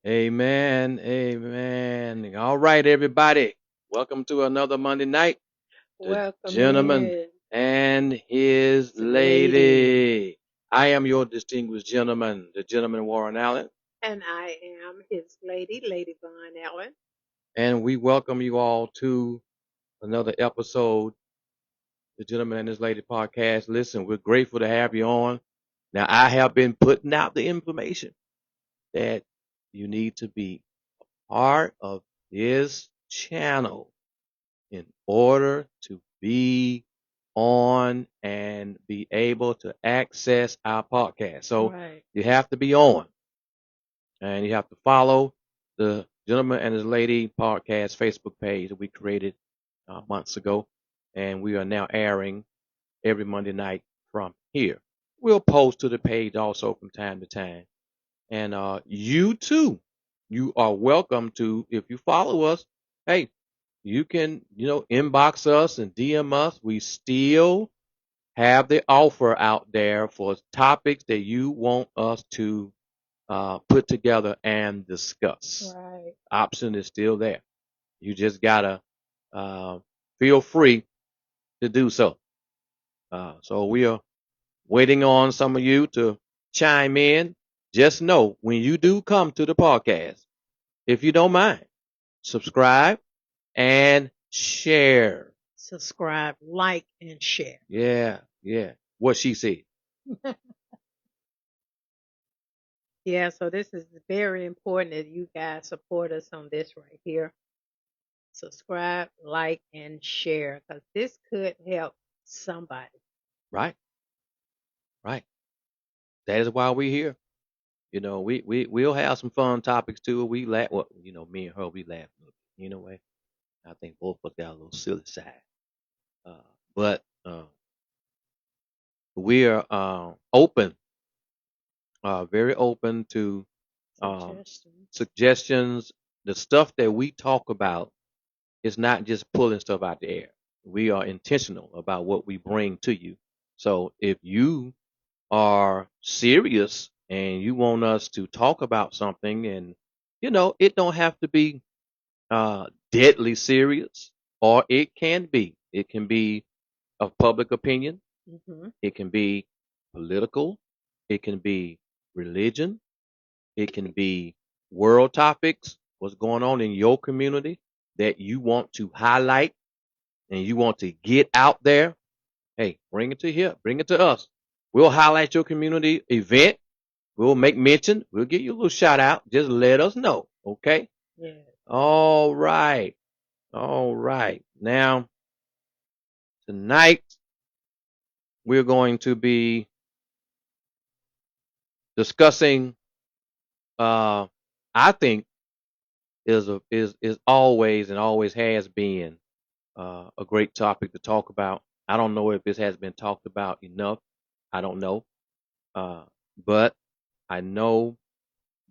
Amen. Amen. All right, everybody. Welcome to another Monday night. The Welcome gentleman in, and his lady. lady. I am your distinguished gentleman, the gentleman Warren Allen, And I am his lady, Lady Vaughn Ellen. and we welcome you all to another episode, the gentleman and his lady podcast. Listen, we're grateful to have you on. Now, I have been putting out the information that you need to be part of this channel in order to be on and be able to access our podcast. So Right. you have to be on and you have to follow the Gentleman and His Lady podcast Facebook page that we created months ago. And we are now airing every Monday night from here. We'll post to the page also from time to time. And you too, you are welcome to, if you follow us, hey, you can, inbox us and DM us. We still have the offer out there for topics that you want us to put together and discuss. Right. Option is still there. You just gotta uh, feel free to do so. So we are waiting on some of you to chime in. Just know when you do come to the podcast, if you don't mind, subscribe and share. Subscribe, like, and share. Yeah, yeah. What she said. Yeah, so this is very important that you guys support us on this right here. Subscribe, like, and share because this could help somebody. Right, right. That is why we're here. We'll have some fun topics too. We laugh. Well, me and her, we laugh a little bit. Way. I think both of us got a little silly side. Uh, but we are open, very open to Suggestions. suggestions. The stuff that we talk about is not just pulling stuff out the air. We are intentional about what we bring to you. So if you are serious and you want us to talk about something, and it don't have to be deadly serious, or it can be of public opinion, Mm-hmm. it can be political, it can be religion, it can be world topics, what's going on in your community that you want to highlight and you want to get out there. Hey, bring it to here, bring it to us. We'll highlight your community event. We'll make mention. We'll give you a little shout out. Just let us know. Okay? Yeah. All right. All right. Now, tonight we're going to be discussing I think is always and always has been a great topic to talk about. I don't know if this has been talked about enough. I don't know. Uh, but I know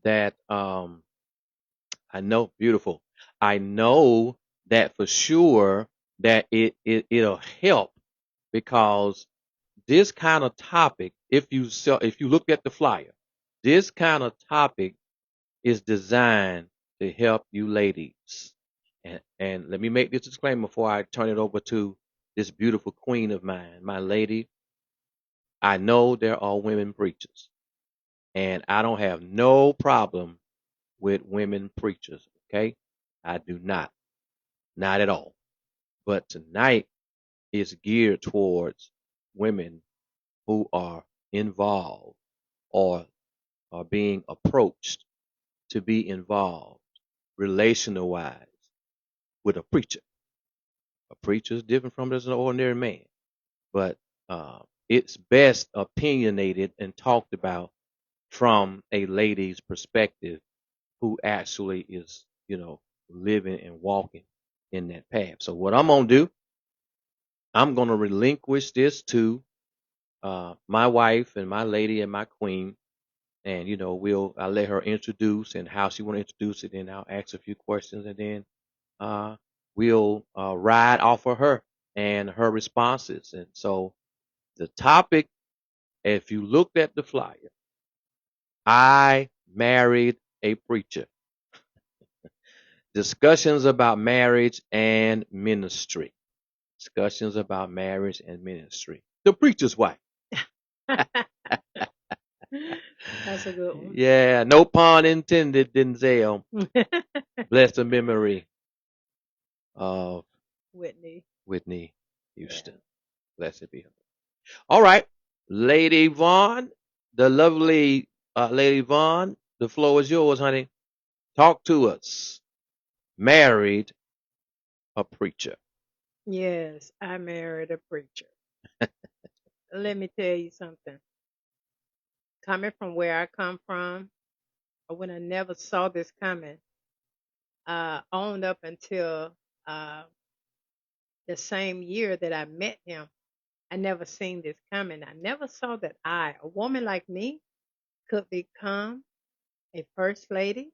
that I know beautiful. I know that for sure that it'll help because this kind of topic, if you look at the flyer, this kind of topic is designed to help you ladies. And let me make this disclaimer before I turn it over to this beautiful queen of mine, my lady. I know there are women preachers, and I don't have no problem with women preachers, okay? I do not. Not at all. But tonight is geared towards women who are involved or are being approached to be involved relational wise with a preacher. A preacher is different from just an ordinary man, but it's best opinionated and talked about from a lady's perspective who actually is, living and walking in that path. So what I'm gonna do, I'm gonna relinquish this to my wife and my lady and my queen, and I'll let her introduce and how she want to introduce it, and I'll ask a few questions, and then uh, we'll ride off of her and her responses. And so the topic, if you looked at the flyer, I married a preacher. Discussions about marriage and ministry. Discussions about marriage and ministry. The preacher's wife. That's a good one. Yeah, no pun intended, Denzel. Bless the memory of Whitney. Whitney Yeah. Houston. Blessed be her. All right, Lady Vaughn, the lovely Lady Vaughn, the floor is yours, honey. Talk to us. Married a preacher. Yes, I married a preacher. Let me tell you something. Coming from where I come from, I would have never saw this coming. On up until uh, the same year that I met him, I never seen this coming. I never saw that a woman like me, could become a first lady.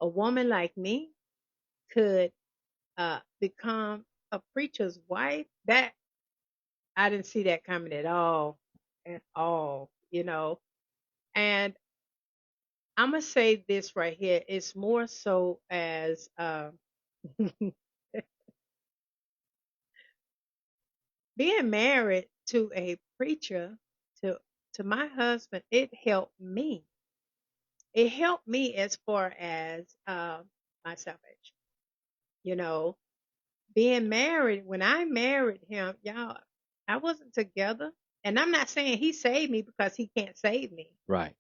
A woman like me could become a preacher's wife. That I didn't see that coming at all. And I'm gonna say this right here. It's more so as being married to a preacher, to to my husband. It helped me. It helped me as far as my salvation. You know, being married. When I married him, y'all, I wasn't together. And I'm not saying he saved me because he can't save me, Right.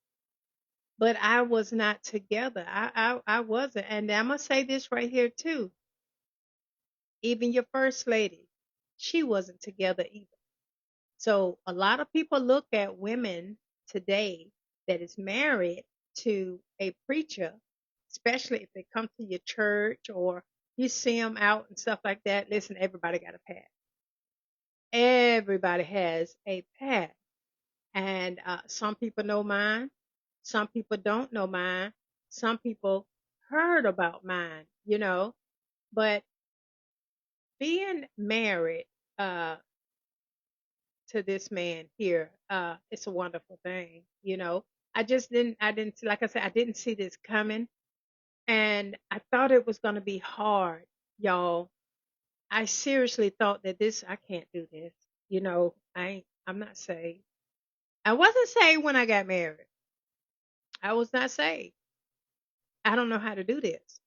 but I was not together. I wasn't. And I'm gonna say this right here too. Even your first lady, she wasn't together either. So a lot of people look at women today that is married to a preacher, especially if they come to your church or you see them out and stuff like that. Listen, everybody got a past. Everybody has a past. And some people know mine. Some people don't know mine. Some people heard about mine. But being married uh, to this man here, it's a wonderful thing. I didn't, like I said, I didn't see this coming. And I thought it was going to be hard, y'all. I seriously thought that I can't do this. I'm not saved. I wasn't saved when I got married. I was not saved. I don't know how to do this.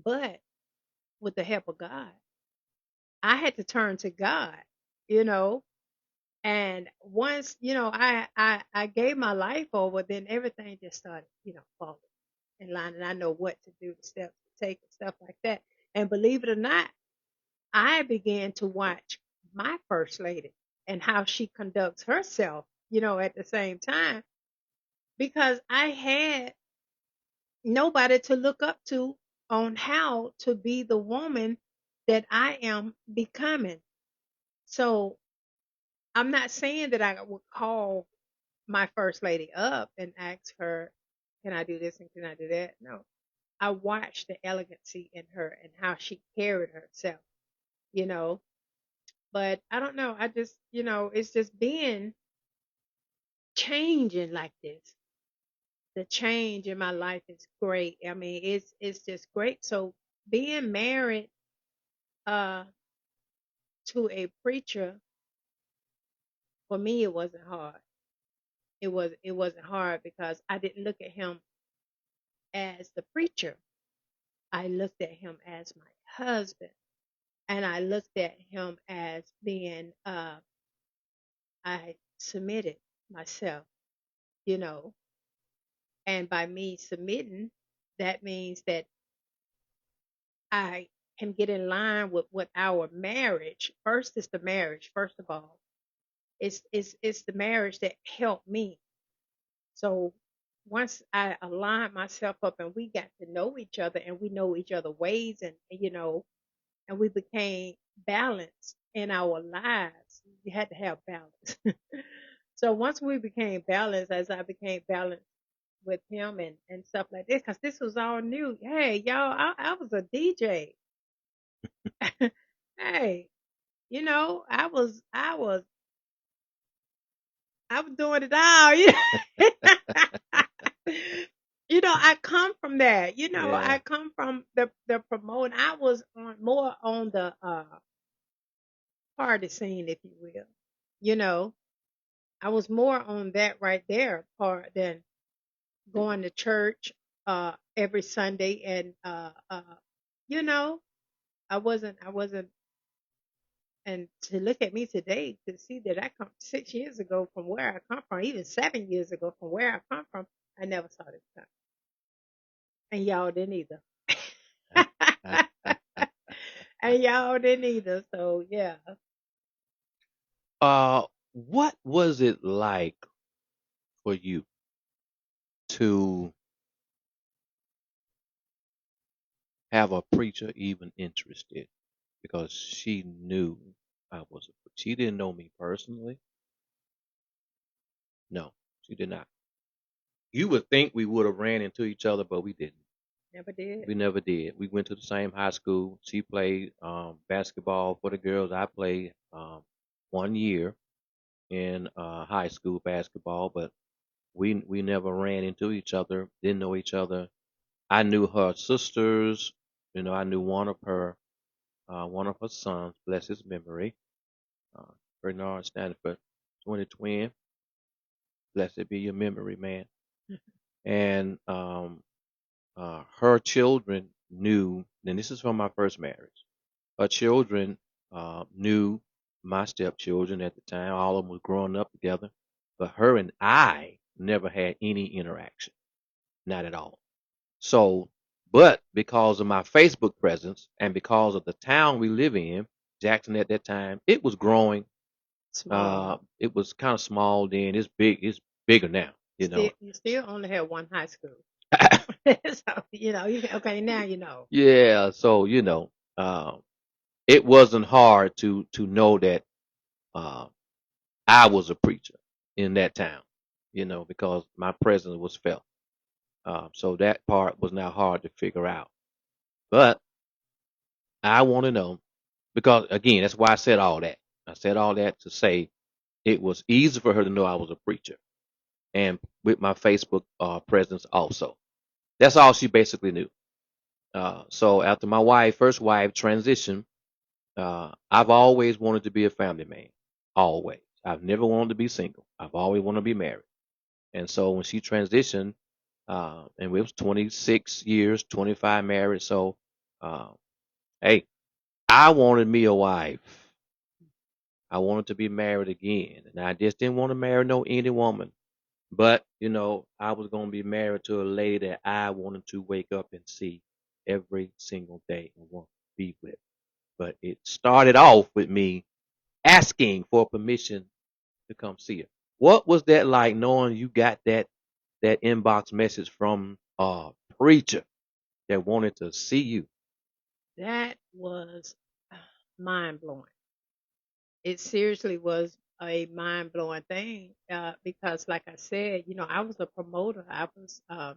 But with the help of God, I had to turn to God, you know. And once, I gave my life over, then everything just started, falling in line. And I know what to do, the steps to take and stuff like that. And believe it or not, I began to watch my first lady and how she conducts herself, at the same time, because I had nobody to look up to on how to be the woman that I am becoming. So I'm not saying that I would call my first lady up and ask her, can I do this and can I do that? No. I watched the elegancy in her and how she carried herself, you know. But I don't know. I just, it's just being changing like this. The change in my life is great. I mean, it's just great. So being married uh to a preacher, for me it wasn't hard. It wasn't hard because I didn't look at him as the preacher. I looked at him as my husband, and I looked at him as being I submitted myself, you know. And by me submitting, that means that I can get in line with what our marriage. First is the marriage, first of all. It's the marriage that helped me. So once I aligned myself up and we got to know each other and we know each other ways, and we became balanced in our lives. We had to have balance. So once we became balanced, as I became balanced with him and stuff like this, because this was all new. Hey, y'all, I was a DJ. Hey, I was doing it all. I come from that. Yeah. I come from the promoting. I was more on the party scene, if you will. You know, I was more on that right there part than going to church every Sunday and you know, I wasn't and to look at me today to see that I come 6 years ago from where I come from, even 7 years ago from where I come from, I never saw this coming. And y'all didn't either. And y'all didn't either. So yeah. What was it like for you to have a preacher even interested? Because she knew I was a preacher. She didn't know me personally. No, she did not. You would think we would have ran into each other, but we didn't. Never did. We never did. We went to the same high school. She played basketball for the girls. I played 1 year in high school basketball, but we never ran into each other. Didn't know each other. I knew her sisters. I knew one of her sons. Bless his memory. Uh, Bernard Stanford, 20 twin. Blessed be your memory, man. And her children knew, and this is from my first marriage. Her children knew my stepchildren at the time. All of them was growing up together, but her and I never had any interaction, not at all. So, but because of my Facebook presence and because of the town we live in, Jackson at that time, it was growing. Small. It was kind of small then. It's big. It's bigger now. You still only had one high school. So, okay, now you know. Yeah. So it wasn't hard to know that uh, I was a preacher in that town. Because my presence was felt. So that part was not hard to figure out. But I want to know because again, that's why I said all that. I said all that to say it was easy for her to know I was a preacher, and with my Facebook presence also. That's all she basically knew. So after my first wife transitioned, I've always wanted to be a family man. Always. I've never wanted to be single. I've always wanted to be married. And so when she transitioned, and we was 26 years, 25 married. So, uh, hey, I wanted me a wife. I wanted to be married again, and I just didn't want to marry no any woman. But I was gonna be married to a lady that I wanted to wake up and see every single day and want to be with. But it started off with me asking for permission to come see her. What was that like knowing you got that inbox message from a preacher that wanted to see you? That was mind blowing. It seriously was a mind blowing thing because, like I said, I was a promoter. I was uh,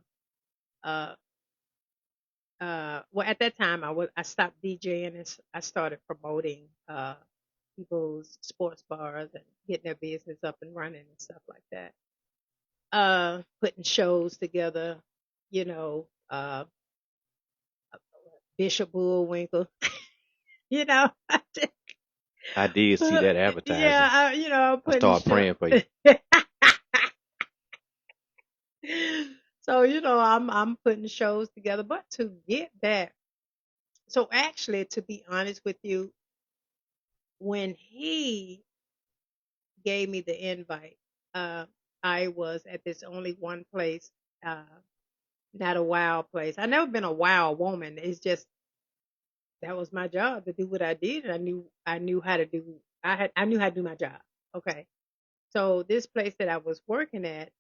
well, at that time I stopped DJing and I started promoting people's sports bars and getting their business up and running and stuff like that. Putting shows together, you know, uh, Bishop Bullwinkle, you know, I did see that yeah, advertising. I putting started show. praying for you. So I'm putting shows together, but to get that, so actually, to be honest with you, when he gave me the invite, uh, I was at this only one place, uh, not a wild place. I never been a wild woman. It's just that was my job to do what I did, and I knew how to do. I knew how to do my job. Okay, so this place that I was working at,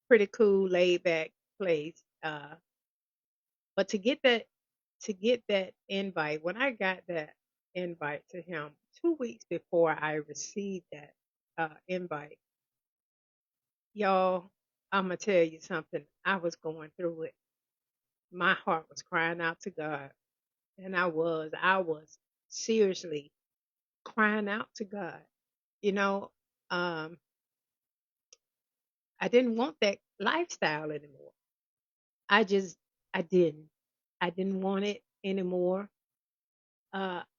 pretty cool, laid back place. But to get that invite, when I got that invite to him 2 weeks before I received that invite, y'all, I'm gonna tell you something. I was going through it. My heart was crying out to God, and I was seriously crying out to God. You know, um, I didn't want that lifestyle anymore. I just I didn't. I didn't want it anymore.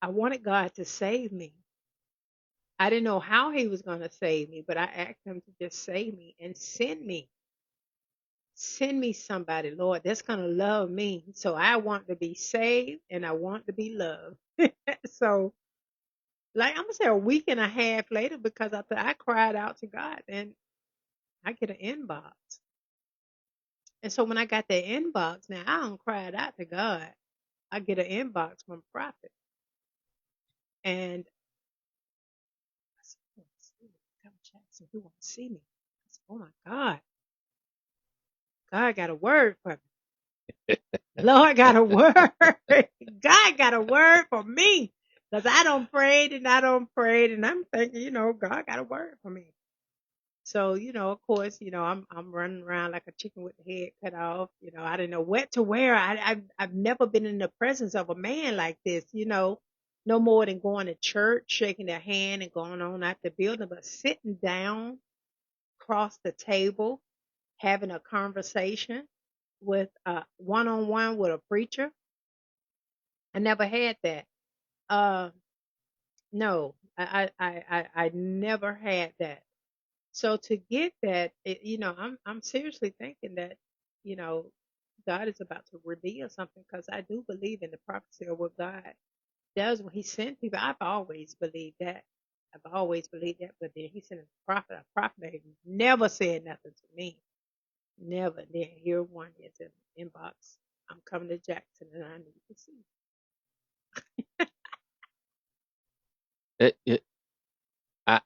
I wanted God to save me. I didn't know how he was going to save me, but I asked him to just save me and send me. Send me somebody, Lord, that's going to love me. So I want to be saved and I want to be loved. So, like I'm going to say a week and a half later, because I cried out to God and I get an inbox. And so when I got that inbox, now I don't cry out to God. I get an inbox from Prophet. And I said, "Who wants to see me? Come Jackson, who wants to see me?" I said, "Oh my God, God got a word for me. Lord got a word. God got a word for me. Because I don't prayed and I don't prayed. And I'm thinking, God got a word for me. So, of course, I'm running around like a chicken with the head cut off. I didn't know what to wear. I've never been in the presence of a man like this, no more than going to church, shaking their hand and going on out the building, but sitting down across the table, having a conversation with one on one with a preacher. I never had that. Uh, no, I never had that. So to get that, I'm seriously thinking that, you know, God is about to reveal something, because I do believe in the prophecy of what God does when He sent people. I've always believed that. I've always believed that. But then He sent a prophet. A prophet ain't never said nothing to me. Never. Then here one is in the inbox. I'm coming to Jackson and I need to see. It, it,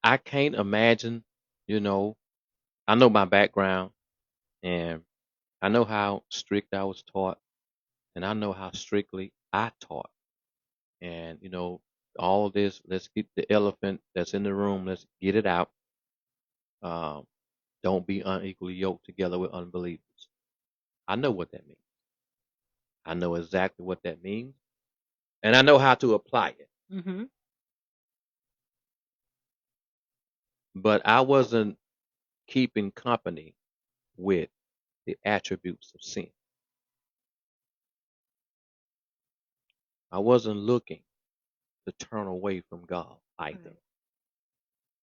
I can't imagine, you know, I know my background and I know how strict I was taught and I know how strictly I taught. And, all of this, let's get the elephant that's in the room, let's get it out. Um, don't be unequally yoked together with unbelievers. I know what that means. I know exactly what that means. And I know how to apply it. Mm-hmm. But I wasn't keeping company with the attributes of sin. I wasn't looking to turn away from God either. Right.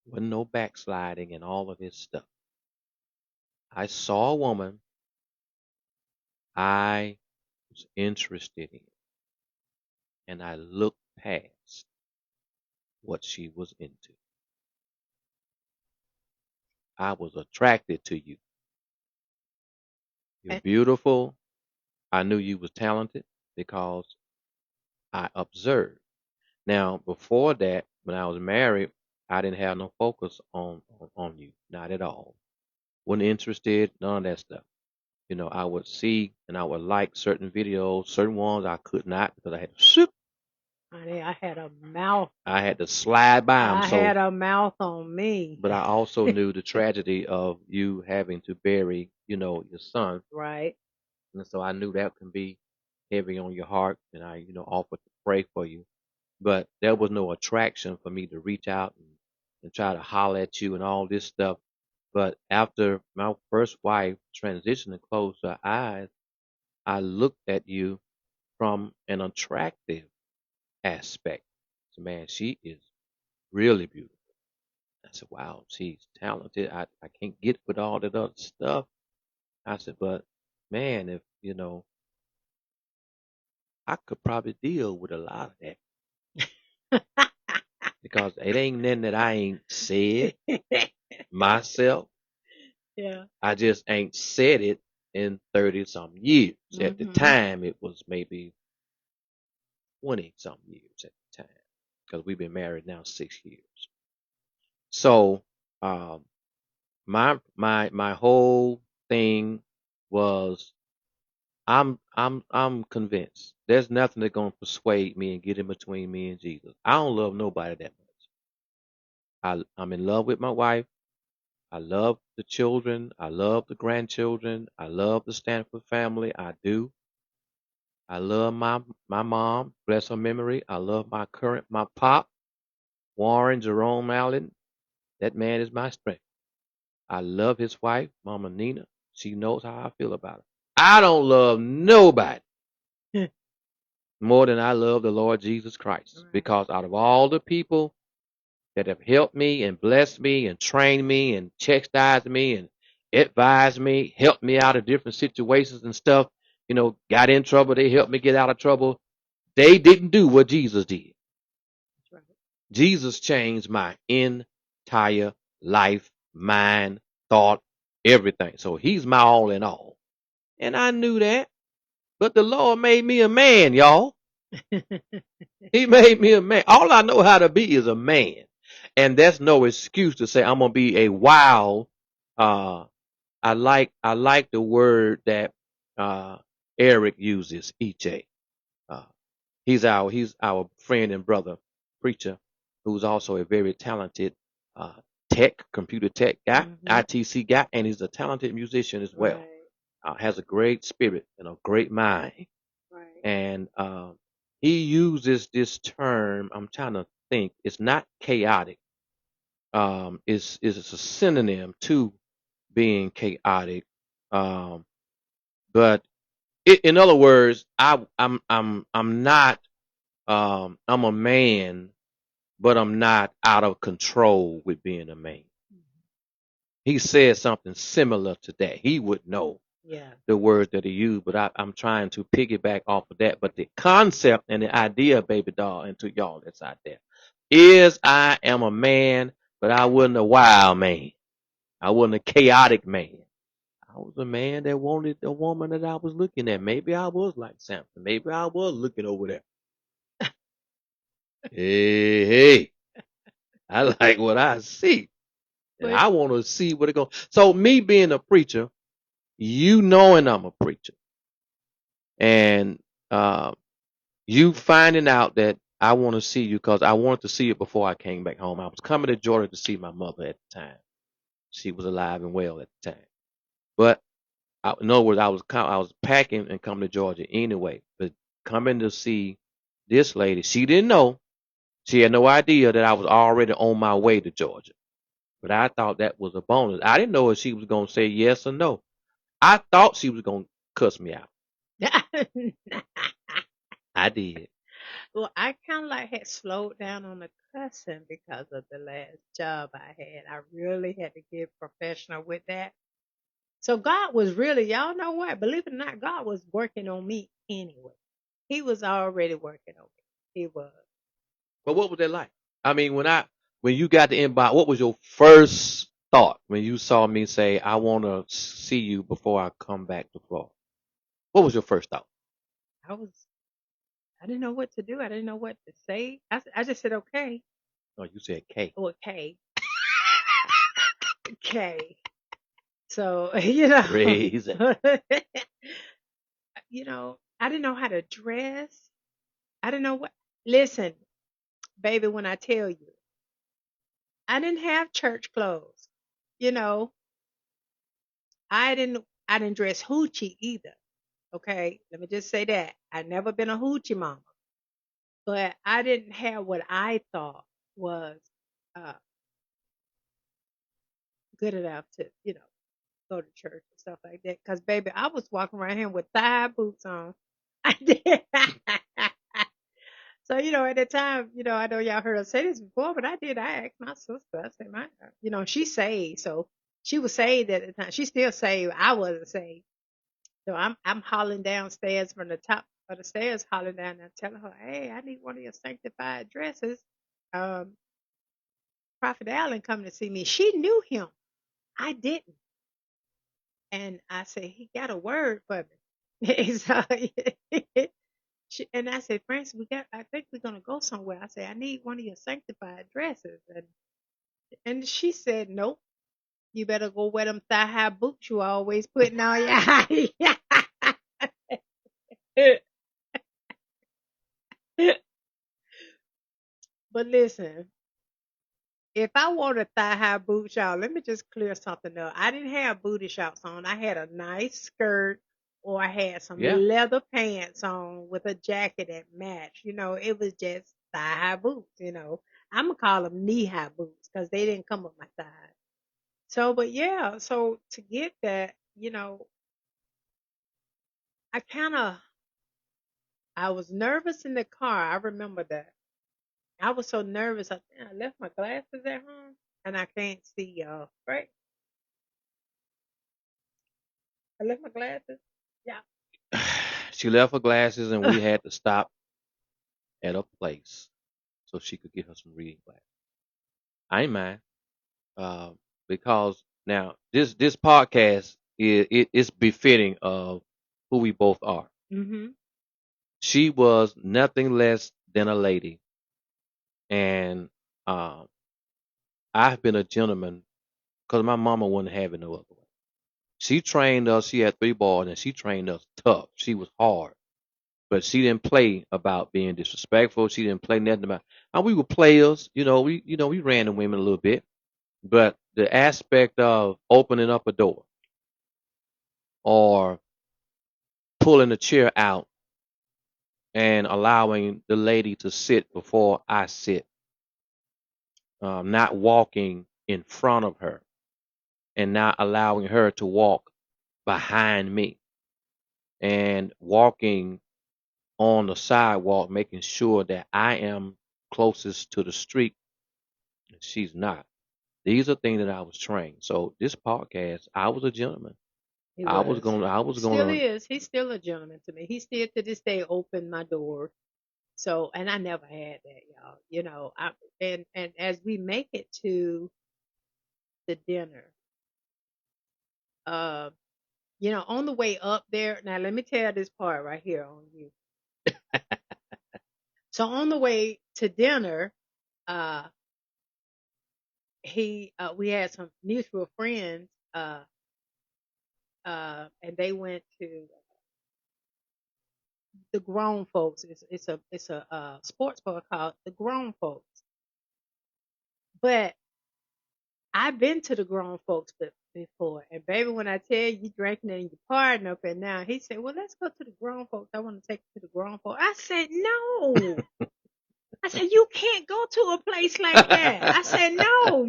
Wasn't no backsliding and all of this stuff. I saw a woman I was interested in, and I looked past what she was into. I was attracted to you. You're And, beautiful. I knew you was talented because I observed. Now, before that, when I was married, I didn't have no focus on you, not at all. Wasn't interested, none of that stuff. I would see and I would like certain videos, certain ones I could not because I had to shoot. honey, I had a mouth. I had to slide by them. I So, had a mouth on me. but I also knew the tragedy of you having to bury, your son, Right. and so I knew that can be heavy on your heart, and I, offered to pray for you. But there was no attraction for me to reach out and try to holler at you and all this stuff. But after my first wife transitioned and closed her eyes, I looked at you from an attractive aspect. So, man, she is really beautiful. I said, wow, she's talented. I can't get with all that other stuff. I said, but man, if, I could probably deal with a lot of that because it ain't nothing that I ain't said myself. Yeah. I just ain't said it in 30 some years. At the Mm-hmm. time, it was maybe 20 some years at the time because we've been married now 6 years. So, um, my whole thing was I'm convinced there's nothing that's gonna persuade me and get in between me and Jesus. I don't love nobody that much. I'm in love with my wife. I love the children. I love the grandchildren. I love the Stanford family. I do. I love my mom, bless her memory. I love my pop, Warren Jerome Allen. That man is my strength. I love his wife, Mama Nina. She knows how I feel about her. I don't love nobody more than I love the Lord Jesus Christ. Right. Because out of all the people that have helped me and blessed me and trained me and chastised me and advised me, helped me out of different situations and stuff, got in trouble, they helped me get out of trouble. They didn't do what Jesus did. That's right. Jesus changed my entire life, mind, thought, everything. So he's my all in all. And I knew that. But the Lord made me a man, y'all. He made me a man. All I know how to be is a man. And that's no excuse to say I'm gonna be a wild. I like the word that Eric uses, EJ. Uh, he's our friend and brother preacher, who's also a very talented uh, computer tech guy, ITC guy, and he's a talented musician as well. Right. Has a great spirit and a great mind, Right. and he uses this term. I'm trying to think. It's not chaotic. Is a synonym to being chaotic. Um, but in other words, I'm not. I'm a man, but I'm not out of control with being a man. He said something similar to that. He would know Yeah. the words that he used, but I'm trying to piggyback off of that. But the concept and the idea, baby doll, and to y'all that's out there, is I am a man, but I wasn't a wild man. I wasn't a chaotic man. I was a man that wanted the woman that I was looking at. Maybe I was like Samson. Maybe I was looking over there. Hey, I like what I see. And But I want to see what it goes. So me being a preacher, you knowing I'm a preacher, and you finding out that I want to see you because I wanted to see it before I came back home. I was coming to Georgia to see my mother at the time. She was alive and well at the time. But in other words, I was packing and coming to Georgia anyway. But coming to see this lady, she didn't know. She had no idea that I was already on my way to Georgia. But I thought that was a bonus. I didn't know if she was going to say yes or no. I thought she was going to cuss me out. I did. well, I kind of like had slowed down on the cussing because of the last job I had. I really had to get professional with that. So God was really, y'all know what? Believe it or not, God was working on me anyway. He was already working on me. He was. But what was that like? I mean, when you got the inbox, what was your first thought when you saw me say, I want to see you before I come back to Florida? What was your first thought? I was. I didn't know what to do. I didn't know what to say. I just said okay. No, you said K. Okay. Okay. So you know, Crazy. I didn't know how to dress. I didn't know what. Listen, baby, when I tell you, I didn't have church clothes. You know, I didn't dress hoochie either. Okay, let me just say that I never been a hoochie mama, but I didn't have what I thought was uh, good enough to go to church and stuff like that. Cause baby, I was walking around here with thigh boots on. I did. So, at the time, I know y'all heard us say this before, but I did. I asked my sister. I said, she saved, so she was saved at the time. She still saved. I wasn't saved. So I'm hollering downstairs from the top of the stairs, hollering down and telling her, "Hey, I need one of your sanctified dresses." Um, Prophet Allen coming to see me. She knew him. I didn't. And I said, he got a word for me. So, and I said, Francis, I think we're going to go somewhere. I said, I need one of your sanctified dresses. And she said, nope, you better go wear them thigh high boots you always putting on your But listen, if I wore a thigh high boot, y'all, let me just clear something up. I didn't have booty shorts on. I had a nice skirt or I had some Yeah. leather pants on with a jacket that matched. It was just thigh high boots. I'm going to call them knee high boots because they didn't come with my thighs. So, but yeah, so to get that, I kind of, I was nervous in the car. I remember that. I was so nervous. I left my glasses at home and I can't see y'all. Right? I left my glasses. Yeah. She left her glasses, and we had to stop at a place so she could get her some reading glasses. I ain't mind, uh, because now this podcast is befitting of who we both are. Mhm. She was nothing less than a lady, and um, I've been a gentleman because my mama wouldn't have it no other way. She trained us. She had 3 boys, and she trained us tough. She was hard, but she didn't play about being disrespectful. She didn't play nothing about. And we were players, we ran the women a little bit, but the aspect of opening up a door or pulling a chair out and allowing the lady to sit before I sit, not walking in front of her and not allowing her to walk behind me and walking on the sidewalk, making sure that I am closest to the street and she's not. These are things that I was trained. So this podcast, I was a gentleman. He I was was. gonna, I was Still gonna. is. He's still a gentleman to me. He still to this day opened my door. So, and I never had that, y'all. And as we make it to the dinner, uh, on the way up there. Now, let me tell this part right here on you. So, on the way to dinner, uh, we had some mutual friends, and they went to the grown folks. It's a sports bar called the grown folks. But I've been to the grown folks before, and baby, when I tell you drinking and you partying up and now, he said, "Well, let's go to the grown folks. I want to take you to the grown folks." I said, "No." I said, "You can't go to a place like that." I said, "No,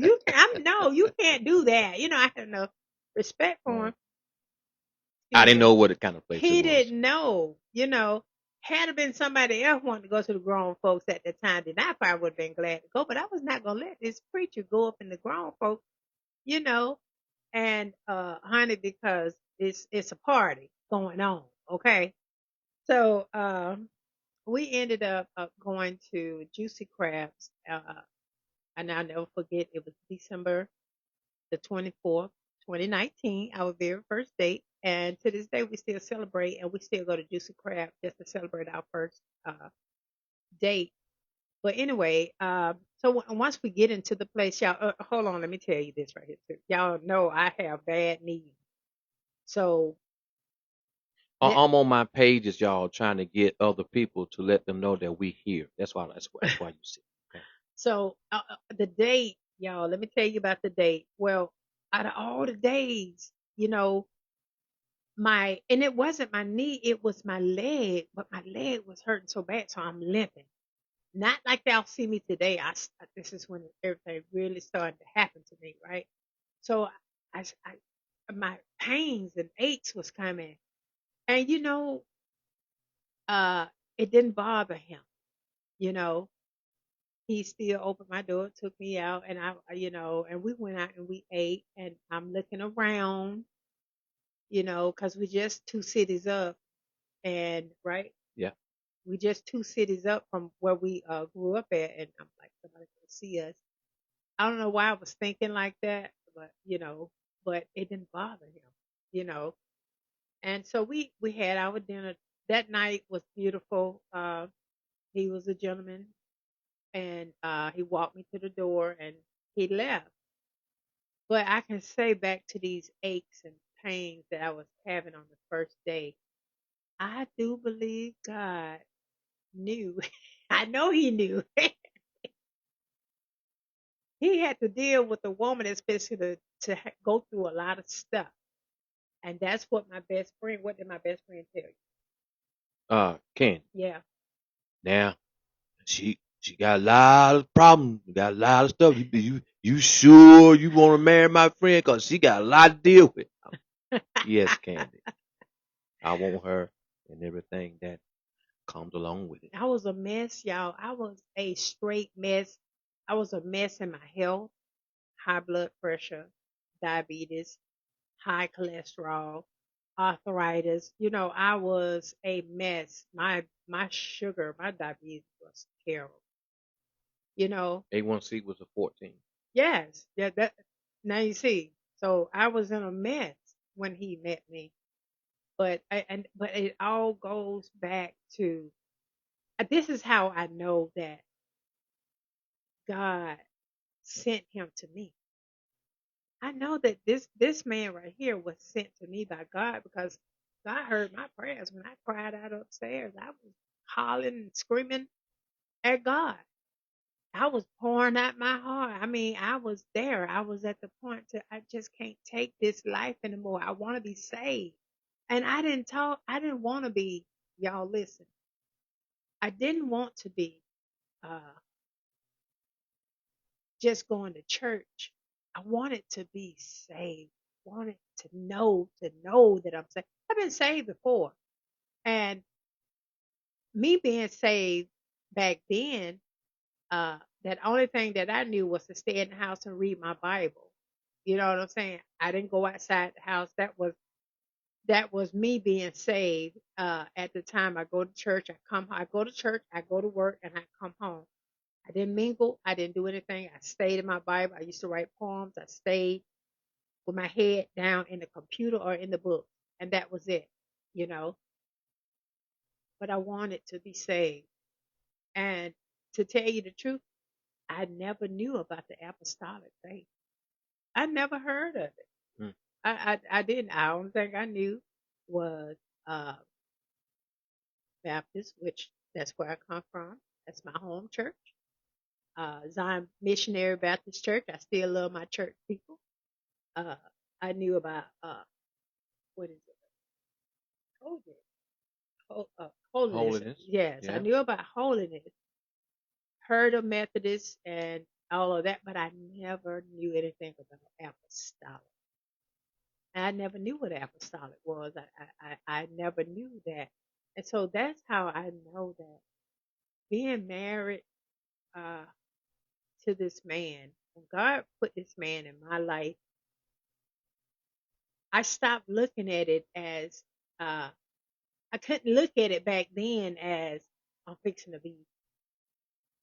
no, you can't do that." I had enough respect for Right. him. I Excuse didn't me. know what kind of place it He was. didn't know. Had it been somebody else wanting to go to the grown folks at the time, then I probably would have been glad to go. But I was not gonna let this preacher go up in the grown folks, you know. And honey, because it's a party going on. Okay. So we ended up going to Juicy Crabs, and I'll never forget. It was December the 24th, 2019, our very first date. And to this day, we still celebrate, and we still go to Juicy Crab just to celebrate our first date. But anyway, so once we get into the place, y'all, hold on, let me tell you this right here too. Y'all know I have bad knees, so th- I'm on my pages, y'all, trying to get other people to let them know that we here. That's why you see. Okay. the date, y'all. Let me tell you about the date. Well, out of all the days, and it wasn't my knee, it was my leg, but my leg was hurting so bad, so I'm limping. Not like y'all see me today. This is when everything really started to happen to me, right? So my pains and aches was coming, and uh, it didn't bother him. You know, he still opened my door, took me out, and and we went out and we ate, and I'm looking around, because we just 2 cities up, and right, Yeah. we just 2 cities up from where we grew up at, and I'm like, somebody can see us. I don't know why I was thinking like that, but it didn't bother him, you know. And so we had our dinner. That night was beautiful. He was a gentleman, and he walked me to the door, and he left. But I can say back to these aches and pains that I was having on the first day. I do believe God knew. I know He knew. He had to deal with a woman, especially to go through a lot of stuff. And that's what my best friend, what did my best friend tell you? Ken. Yeah. Now she got a lot of problems. Got a lot of stuff. You You sure you want to marry my friend? Cause she got a lot to deal with. Yes, Candy. I want her and everything that comes along with it. I was a mess, y'all. I was a straight mess. I was a mess in my health, high blood pressure, diabetes, high cholesterol, arthritis. I was a mess. My sugar, my diabetes was terrible. You know, A1C was a 14. yes, yeah. That now you see. So I was in a mess when he met me, but it all goes back to this is how I know that God sent him to me. I know that this man right here was sent to me by God because God heard my prayers when I cried out upstairs. I was hollering and screaming at God. I was pouring out my heart. I mean, I was there. I was at the point to I just can't take this life anymore. I want to be saved. And I didn't want to be, y'all listen. I didn't want to be uh just going to church. I wanted to be saved. Wanted to know that I'm saved. I've been saved before. And me being saved back then, that only thing that I knew was to stay in the house and read my Bible. You know what I'm saying? I didn't go outside the house. That was me being saved. At the time I go to church, I go to church, I go to work, and I come home. I didn't mingle, I didn't do anything. I stayed in my Bible. I used to write poems. I stayed with my head down in the computer or in the book. And that was it, you know. But I wanted to be saved. And to tell you the truth, I never knew about the apostolic faith. I never heard of it. Mm. I didn't. I don't think I knew was uh, Baptist, which that's where I come from. That's my home church. Zion Missionary Baptist Church. I still love my church people. Uh, I knew about what is it? Holiness. Holiness. Holiness. Yes, I Yeah. knew about holiness. Heard of Methodists and all of that, but I never knew anything about apostolic. I never knew what apostolic was. I never knew that. And so that's how I know that being married uh, to this man, when God put this man in my life, I stopped looking at it as, uh, I couldn't look at it back then as I'm fixing to be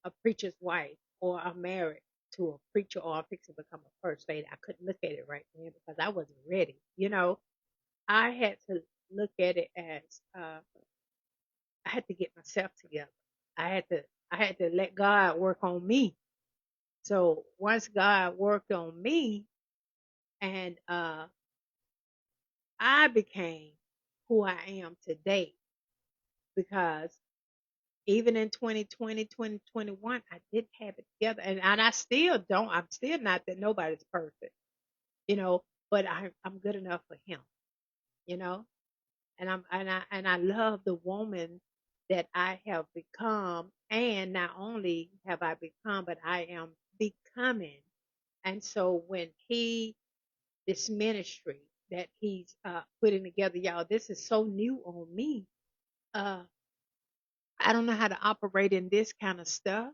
a preacher's wife or I'm married to a preacher or I'm fixing to become a first lady. I couldn't look at it right then because I wasn't ready. I had to look at it as I had to get myself together. I had to I had to let God work on me. So once God worked on me and I became who I am today because even in 2020, 2021, I didn't have it together. And I still don't. I'm still not that nobody's perfect, you know, but I'm good enough for him, you know. And I love the woman that I have become, and not only have I become, but I am becoming. And so when this ministry that he's putting together, y'all, this is so new on me. Uh, I don't know how to operate in this kind of stuff,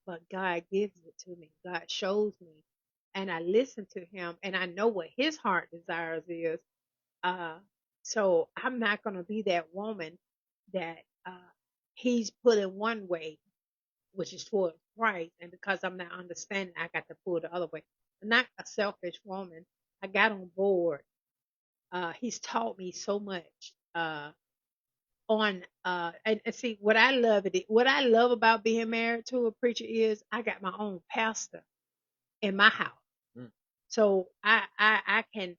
but God gives it to me. God shows me, and I listen to Him, and I know what His heart desires is. Uh, so I'm not going to be that woman that He's put in one way, which is towards Christ, and because I'm not understanding, I got to pull the other way. I'm not a selfish woman. I got on board. He's taught me so much. And see what I love about being married to a preacher is I got my own pastor in my house. Mm. So I can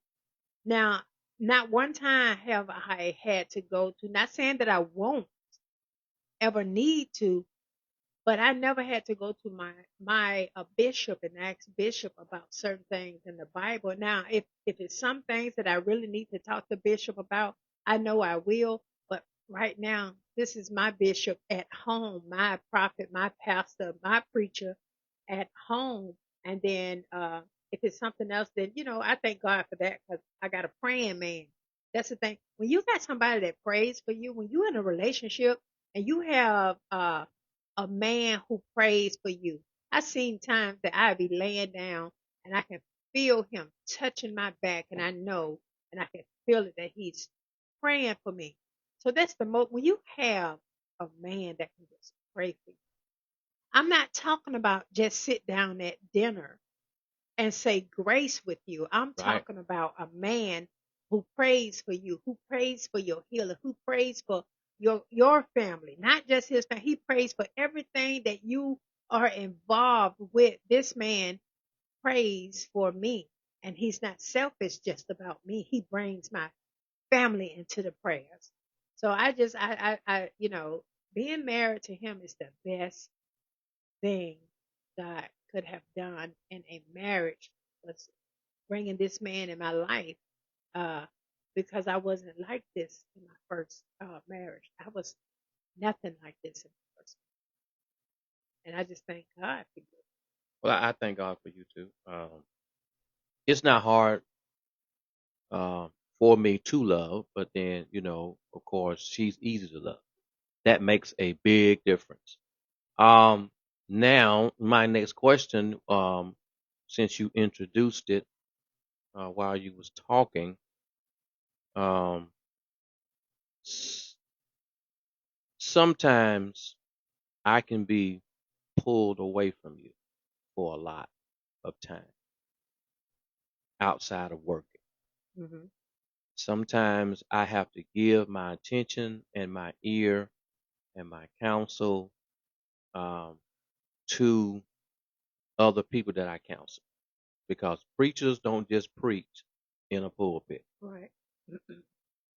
now not one time have I had to go to, not saying that I won't ever need to, but I never had to go to my bishop and ask bishop about certain things in the Bible. Now, if it's some things that I really need to talk to bishop about, I know I will. But right now, this is my bishop at home, my prophet, my pastor, my preacher, at home. And then if it's something else, then I thank God for that because I got a praying man. That's the thing. When you got somebody that prays for you, when you're in a relationship and you have a man who prays for you, I've seen times that I'd be laying down and I can feel him touching my back, and I know, and I can feel it that he's praying for me. So that's the most, when you have a man that can just pray for you. I'm not talking about just sit down at dinner and say grace with you. I'm Right. talking about a man who prays for you, who prays for your healing, who prays for your family, not just his family. He prays for everything that you are involved with. This man prays for me, and he's not selfish just about me. He brings my family into the prayers. So being married to him is the best thing God could have done in a marriage, was bringing this man in my life, uh, because I wasn't like this in my first marriage. I was nothing like this in the first, and I just thank God for you. Well, I thank God for you too. It's not hard uh, for me to love, but then, of course, she's easy to love. That makes a big difference. Um, Now, my next question, since you introduced it while you was talking, um, s- sometimes I can be pulled away from you for a lot of time outside of working. Hmm. Sometimes I have to give my attention and my ear and my counsel um, to other people that I counsel, because preachers don't just preach in a pulpit. Right.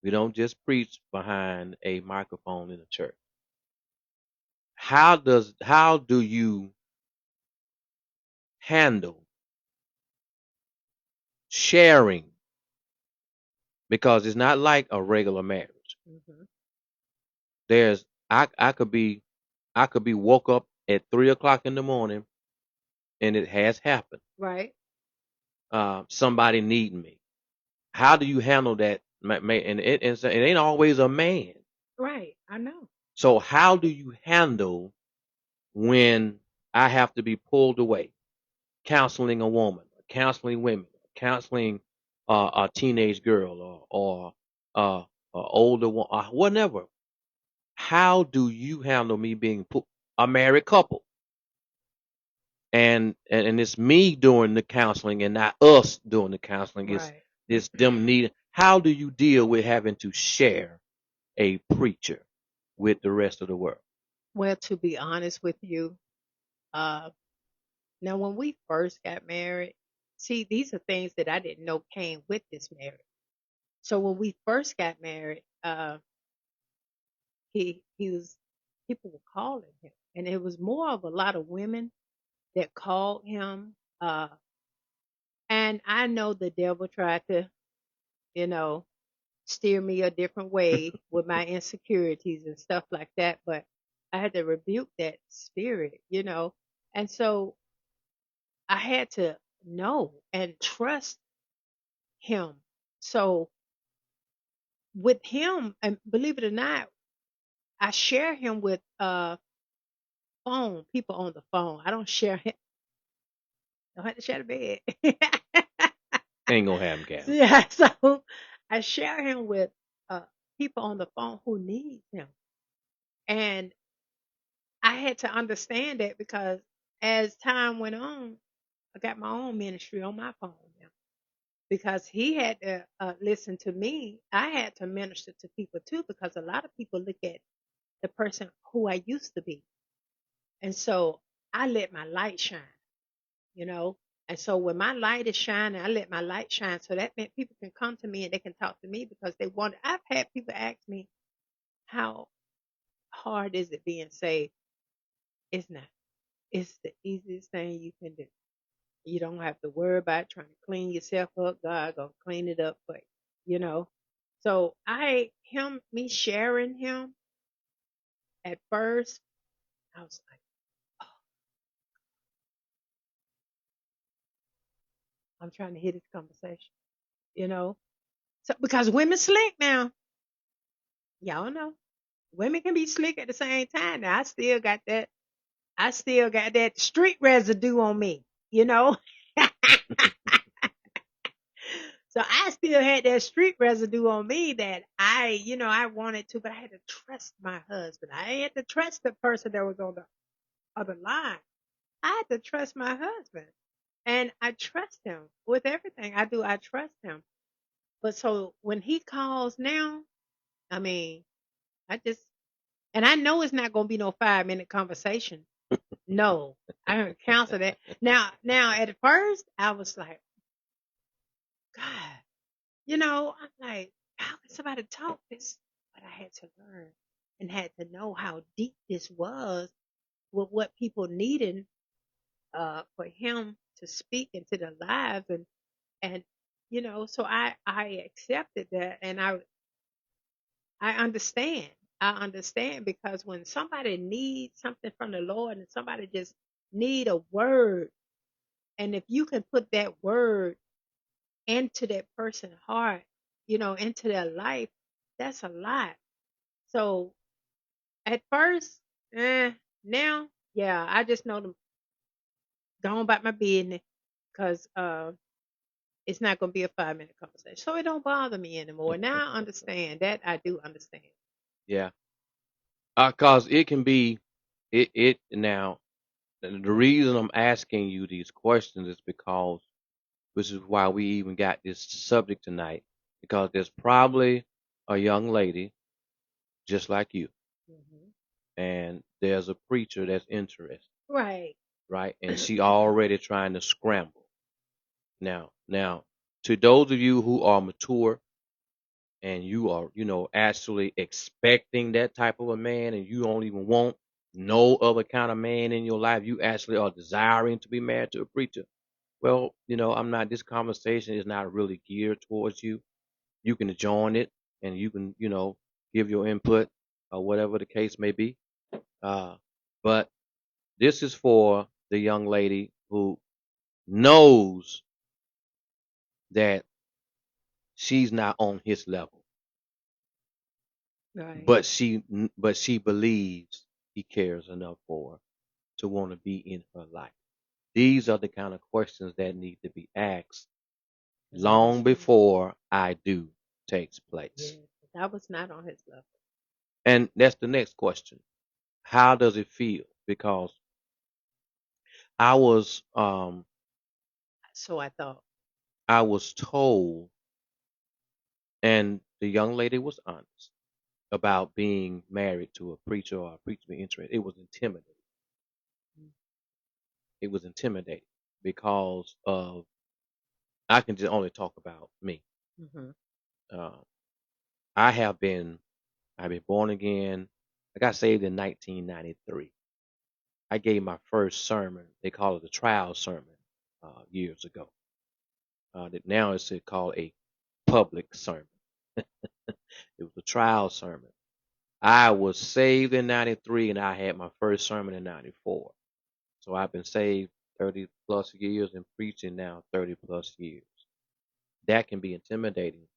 We don't just preach behind a microphone in a church. How do you handle sharing? Because it's not like a regular marriage. Hmm. There's I could be woke up at 3 o'clock in the morning, and it has happened. Right. Somebody needing me. How do you handle that? And it ain't always a man. Right. I know. So how do you handle when I have to be pulled away, counseling a woman, counseling women, counseling a teenage girl, or older one, whatever? How do you handle me being a married couple, and it's me doing the counseling and not us doing the counseling? Right. It's them needing. How do you deal with having to share a preacher with the rest of the world? Well, to be honest with you, uh, now when we first got married, see, these are things that I didn't know came with this marriage. So when we first got married, he was people were calling him, and it was more of a lot of women that called him. And I know the devil tried to, you know, steer me a different way with my insecurities and stuff like that, but I had to rebuke that spirit. And so I had to know and trust him. So with him, and believe it or not, I share him with people on the phone. I don't share him. Don't have to share the bed. Ain't gonna happen, Cal. Yeah, so I share him with uh, people on the phone who need him, and I had to understand that because as time went on, I got my own ministry on my phone now. Because he had to listen to me, I had to minister to people too. Because a lot of people look at the person who I used to be, and so I let my light shine. you know. And so when my light is shining, I let my light shine so that meant people can come to me and they can talk to me because they want. I've had people ask me, how hard is it being saved? It's not. It's the easiest thing you can do. You don't have to worry about trying to clean yourself up. God gonna clean it up for you, you know. So me sharing him at first, I was like, I'm trying to hear this conversation. You know, so because women slick now, y'all know, women can be slick at the same time. Now I still got that. I still got that street residue on me. You know. So I still had that street residue on me that I wanted to, but I had to trust my husband. I had to trust the person that was on the other line. I had to trust my husband. And I trust him with everything I do. I trust him. But so when he calls now, I mean, I just, and I know it's not going to be no 5 minute conversation. No, I heard counsel that. Now, at first, I was like, God, I'm like, how can somebody talk this? But I had to learn and had to know how deep this was with what people needed for him to speak into their lives. And so I accepted that, and I understand. I understand because when somebody needs something from the Lord and somebody just need a word, and if you can put that word into that person's heart, into their life, that's a lot. So at first, now, yeah, I just know them going about my business because it's not going to be a 5 minute conversation. So it don't bother me anymore. Now I understand that. I do understand. Yeah. Cause it can be it now. The reason I'm asking you these questions is because which is why we even got this subject tonight. Because there's probably a young lady just like you, Hmm. and there's a preacher that's interested, Right. right? And she already trying to scramble. Now, to those of you who are mature and you are, actually expecting that type of a man and you don't even want no other kind of man in your life, you actually are desiring to be married to a preacher. Well, this conversation is not really geared towards you. You can join it and you can, give your input or whatever the case may be. Uh, but this is for the young lady who knows that she's not on his level, Right. but she believes he cares enough for her to want to be in her life. These are the kind of questions that need to be asked And I long understand. before I do takes place. Yeah. That was not on his level. And that's the next question. How does it feel? Because I was So I thought. I was told, and the young lady was honest about being married to a preacher or a preacher being interested. It was intimidating. It was intimidating because of I can just only talk about me. Mm-hmm. Uh, I have been I've been born again. I got saved in 1993. I gave my first sermon. They call it a trial sermon years ago. That now it's called a public sermon. It was a trial sermon. I was saved in 93 and I had my first sermon in 94. So I've been saved 30 plus years and preaching now 30 plus years. That can be intimidating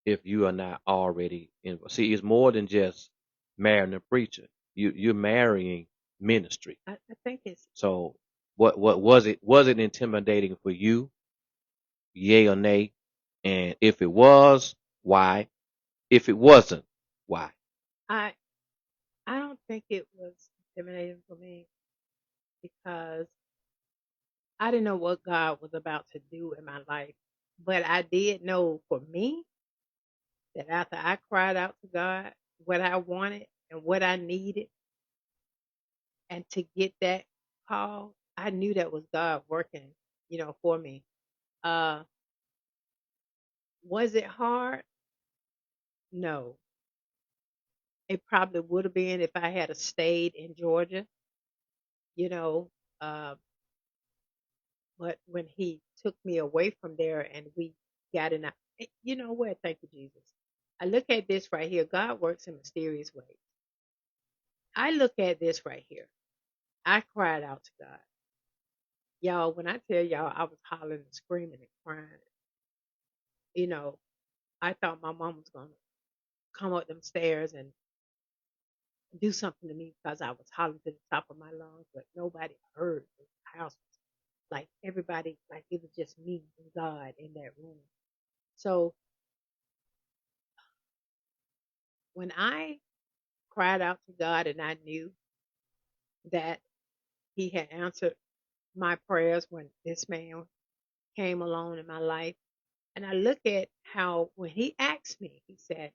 if you are not already in. See, it's more than just marrying a preacher. You're marrying ministry. I think it's So what was it? Was it intimidating for you? Yay or nay? And if it was, why? If it wasn't, why? I I don't think it was intimidating for me because I didn't know what God was about to do in my life. But I did know for me that after I cried out to God what I wanted and what I needed, and to get that call, I knew that was God working, for me. Uh, was it hard? No. It probably would have been if I had a stayed in Georgia, you know. Uh, but when he took me away from there and we got in, you know what? Thank you, Jesus. I look at this right here. God works in mysterious ways. I look at this right here. I cried out to God. Y'all, when I tell y'all I was hollering and screaming and crying, you know, I thought my mom was gonna come up them stairs and do something to me because I was hollering to the top of my lungs, but nobody heard. The house was like everybody, like it was just me and God in that room. So when I cried out to God and I knew that He had answered my prayers when this man came along in my life, and I look at how when He asked me, He said,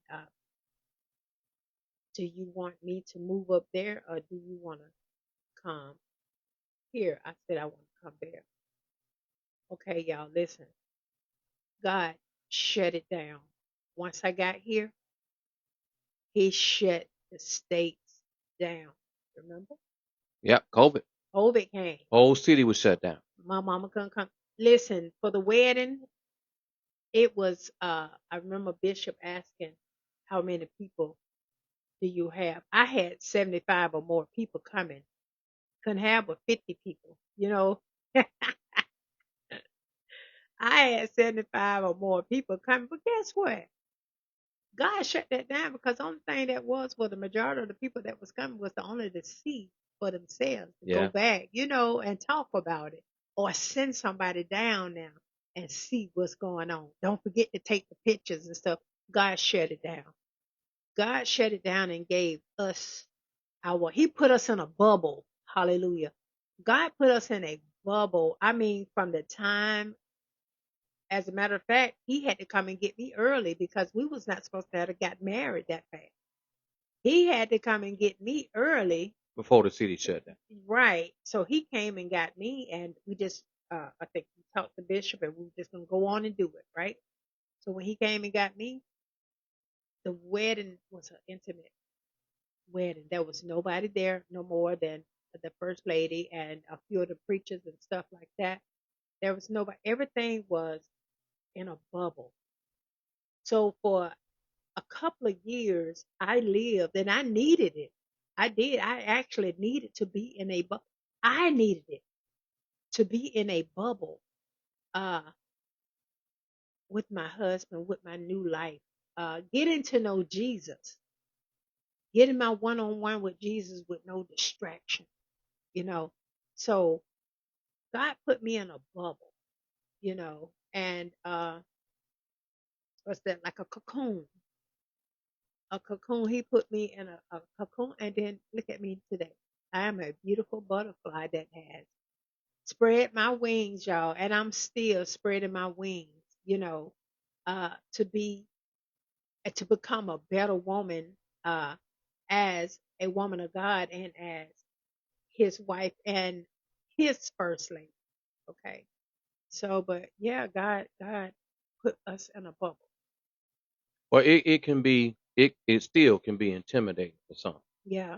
"Do you want me to move up there, or do you want to come here?" I said, "I want to come there." Okay, y'all, listen. God shut it down. Once I got here, He shut the states down. Remember? Yep, COVID. COVID came. Whole city was shut down. My mama couldn't come. Listen, for the wedding, it was I remember Bishop asking how many people do you have? I had 75 or more people coming. Couldn't have but 50 people, you know. I had 75 or more people coming, but guess what? God shut that down because the only thing that was for the majority of the people that was coming was to only to see for themselves, to go Yeah. back, and talk about it or send somebody down now and see what's going on. Don't forget to take the pictures and stuff. God shut it down. God shut it down and gave us He put us in a bubble. Hallelujah. God put us in a bubble. I mean, from the time, as a matter of fact, He had to come and get me early because we was not supposed to have got married that fast. He had to come and get me early. Before the city shut down. Right. So He came and got me, and we just, I think we talked to Bishop, and we were just going to go on and do it. Right. So when He came and got me, the wedding was an intimate wedding. There was nobody there no more than the first lady and a few of the preachers and stuff like that. There was nobody. Everything was in a bubble. So for a couple of years, I lived and I needed it. I did. I actually needed to be in a bubble. I needed it to be in a bubble uh, with my husband, with my new life, getting to know Jesus, getting my one on one with Jesus with no distraction, you know. So God put me in a bubble, and what's that, like a cocoon? A cocoon. He put me in a cocoon, and then look at me today. I am a beautiful butterfly that has spread my wings, y'all, and I'm still spreading my wings, to be to become a better woman, as a woman of God and as His wife and His first lady. Okay, so but yeah, God put us in a bubble. Well, it still can be intimidating for some. Yeah.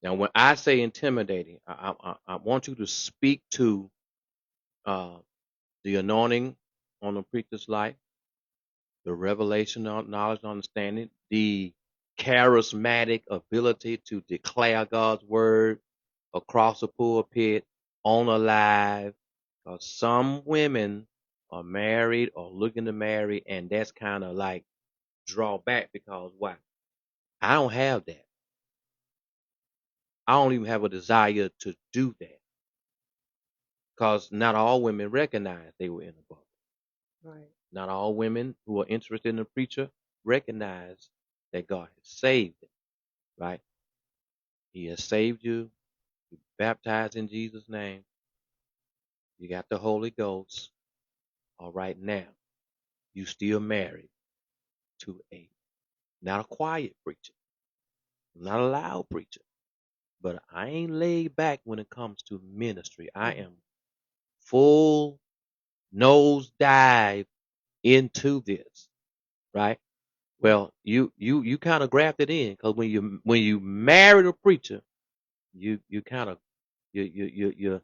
Now, when I say intimidating, I want you to speak to uh, the anointing on the preacher's life, the revelation, knowledge, and understanding, the charismatic ability to declare God's word across the pulpit, on a live. Because some women are married or looking to marry, and that's kind of like draw back because why? I don't have that. I don't even have a desire to do that because not all women recognize they were in a bubble. Right. Not all women who are interested in the preacher recognize that God has saved them, right? He has saved you. You baptized in Jesus' name. You got the Holy Ghost. All right, now you still married to a not a quiet preacher, not a loud preacher, but I ain't laid back when it comes to ministry. I am full nose dive into this, right? Well, you kind of grafted in because when you married a preacher, you kind of you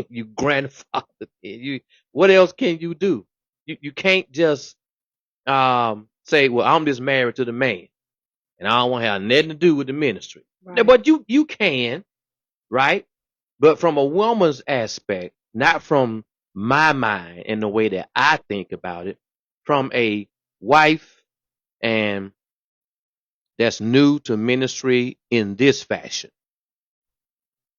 you grandfathered in. You what else can you do? You can't just say, well, I'm just married to the man and I don't want to have nothing to do with the ministry. Right. But you can, right? But from a woman's aspect, not from my mind and the way that I think about it, from a wife and that's new to ministry in this fashion.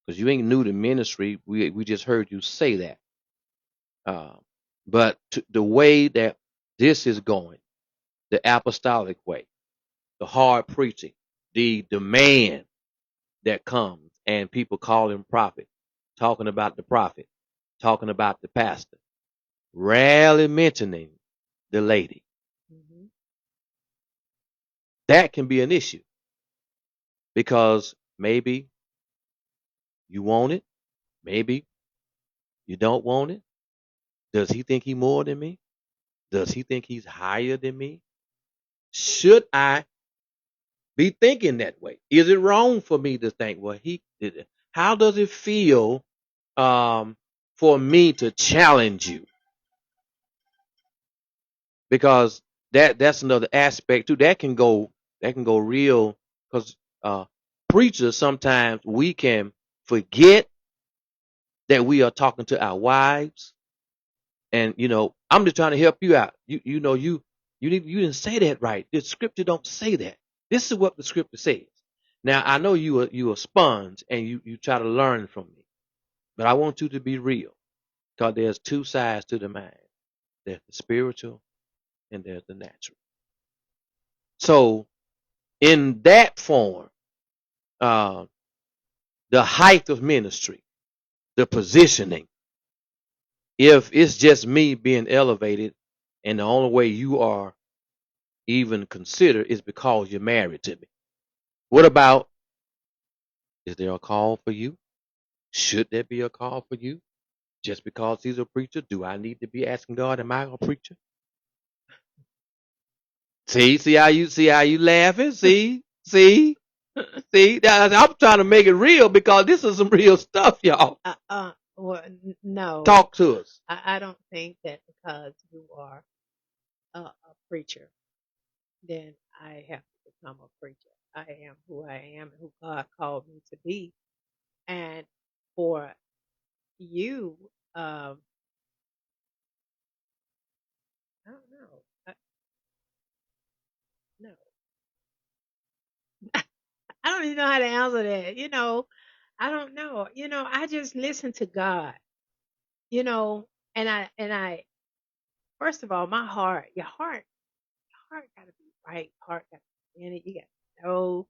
Because you ain't new to ministry. We just heard you say that. Uh, but the way that this is going, the apostolic way, the hard preaching, the demand that comes, and people call him prophet, talking about the prophet, talking about the pastor, rarely mentioning the lady. Mhm. That can be an issue because maybe you want it, maybe you don't want it. Does he think he more than me? Does he think he's higher than me? Should I be thinking that way? Is it wrong for me to think, well, he did it? How does it feel for me to challenge you? Because that's another aspect too. That can go real because uh, preachers sometimes we can forget that we are talking to our wives, and I'm just trying to help you out. You didn't say that right. The scripture don't say that. This is what the scripture says. Now I know you a sponge and you try to learn from me, but I want you to be real because there's two sides to the mind. There's the spiritual and there's the natural. So in that form, uh, the height of ministry, the positioning, if it's just me being elevated and the only way you are even considered is because you're married to me. What about, is there a call for you? Should there be a call for you? Just because he's a preacher, do I need to be asking God, am I a preacher? See how you laughing? See. I'm trying to make it real because this is some real stuff, y'all. Well, no, Talk to us. I don't think that because you are a preacher, then I have to become a preacher. I am who I am and who God called me to be. And for you, I don't know. No, I don't even know how to answer that. I don't know. I just listen to God. You know, and I first of all, my heart, your heart got to be right. Heart got to be in it. You got to know.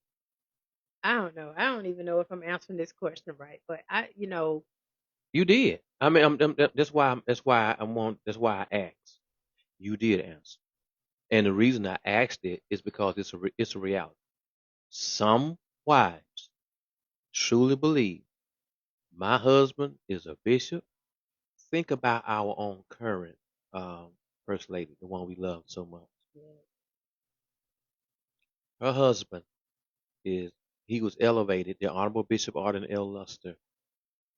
I don't know. I don't even know if I'm answering this question right, but You did. I mean, that's why I asked. You did answer. And the reason I asked it is because it's a reality. Some wives truly believe my husband is a bishop. Think about our own current um, first lady, the one we love so much. yeah. Her husband is he was elevated, the Honorable Bishop Arden L. Luster.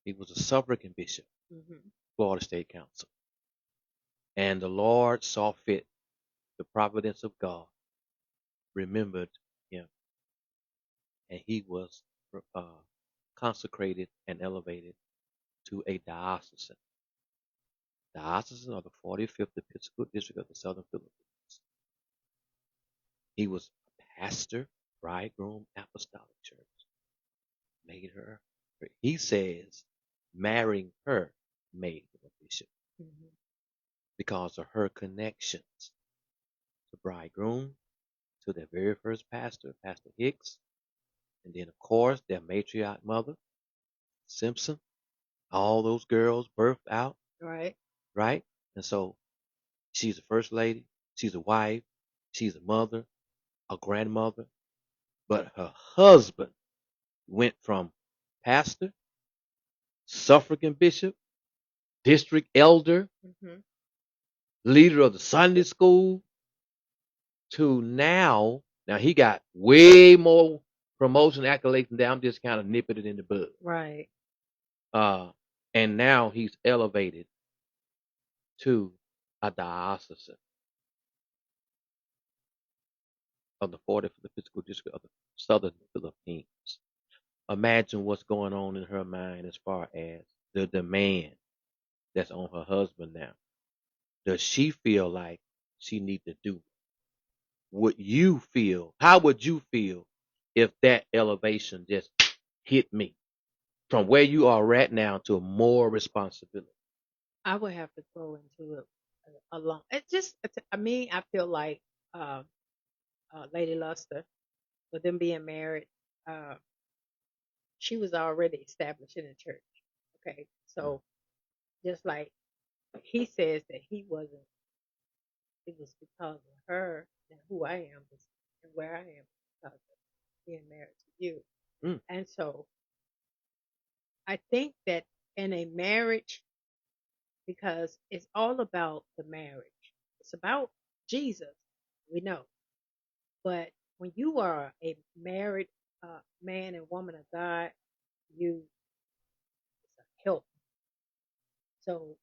He was a suffragan bishop, Hmm. Florida State Council, and the Lord saw fit, the providence of God remembered him, and he was uh, consecrated and elevated to a diocesan. Diocesan of the 45th Episcopal District of the Southern Philippines. He was a pastor, bridegroom, apostolic church. Made her, he says, marrying her made him a bishop Hmm. because of her connections. The bridegroom to their very first pastor, Pastor Hicks, and then of course their matriarch mother, Simpson. All those girls birthed out, Right. right? And so she's a first lady, she's a wife, she's a mother, a grandmother, but her husband went from pastor, suffragan bishop, district elder, Hmm. leader of the Sunday school, to now he got way more promotion accolades than that. I'm just kind of nipping it in the bud. Right. Uh, and now he's elevated to a diocesan of the 45th Episcopal District of the Southern Philippines. Imagine what's going on in her mind as far as the demand. that's on her husband now. Does she feel like she need to do what you feel? How would you feel if that elevation just hit me from where you are right now to more responsibility? I would have to grow into it alone. It just, I mean, I feel like uh, Lady Luster, with them being married, uh, she was already established in the church. Okay, Mm. so just like he says that he wasn't, it was because of her and who I am and where I am because of being married to you. Mm. And so I think that in a marriage, because it's all about the marriage, it's about Jesus, we know. But when you are a married man and woman of God, you it's a help. So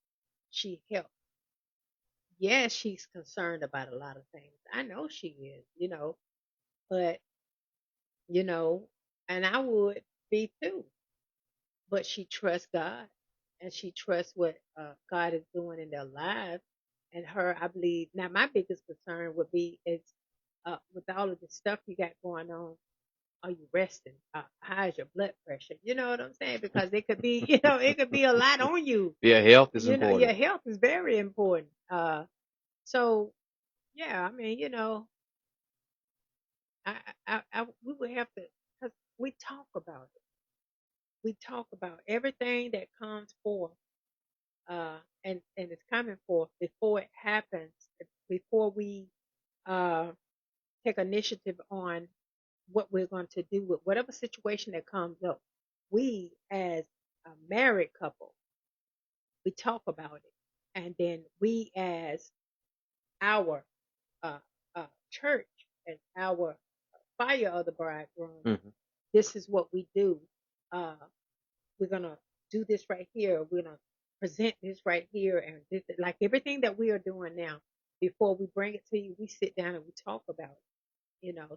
she helped. Yes, she's concerned about a lot of things. I know she is, but you know, and I would be too. But she trusts God, and she trusts what God is doing in their lives. And her, I believe. Now, my biggest concern would be is with all of the stuff you got going on. Are you resting? How's your blood pressure? You know what I'm saying? Because it could be, it could be a lot on you. Yeah, health is Your important. health is very important. So yeah, I mean, we would have to, because we talk about it. We talk about everything that comes forth, and it's coming forth before it happens, before we uh, take initiative on what we're going to do with whatever situation that comes up. We, as a married couple, we talk about it, and then we, as our uh, church, as our fire of the bridegroom, Hmm. this is what we do. Uh, we're gonna do this right here. We're gonna present this right here, and this, like everything that we are doing now. Before we bring it to you, we sit down and we talk about it.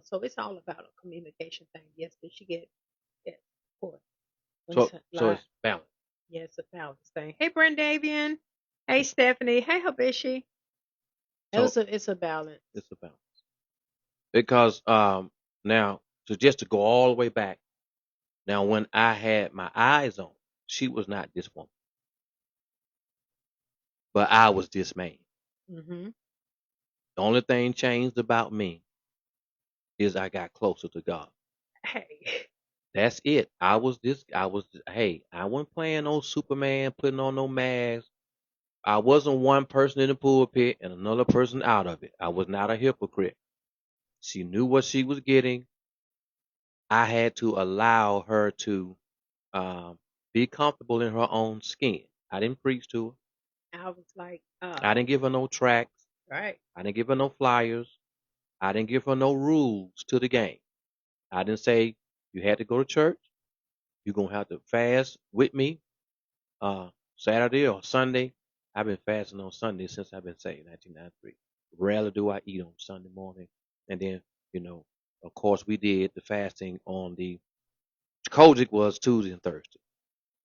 So it's all about a communication thing. Yes, did she get? Yes, of course. When it's So live, it's balanced. yes, a balance thing. Hey, Brendavian. Hey, Stephanie. Hey, Habishi. So It's a balance. it's a balance because now just to go all the way back. Now, when I had my eyes on, she was not this woman, but I was this man. Mm-hmm. The only thing changed about me is I got closer to God. Hey. That's it. Hey, I wasn't playing no Superman, putting on no mask. I wasn't one person in the pulpit and another person out of it. I was not a hypocrite. She knew what she was getting. I had to allow her to um, be comfortable in her own skin. I didn't preach to her. I was like, I didn't give her no tracts. right. I didn't give her no flyers. I didn't give her no rules to the game. I didn't say you had to go to church. You're gonna have to fast with me Saturday or Sunday. I've been fasting on Sunday since I've been saved, 1993. Rarely do I eat on Sunday morning. And then, you know, of course, we did the fasting on the Kojic was Tuesday and Thursday.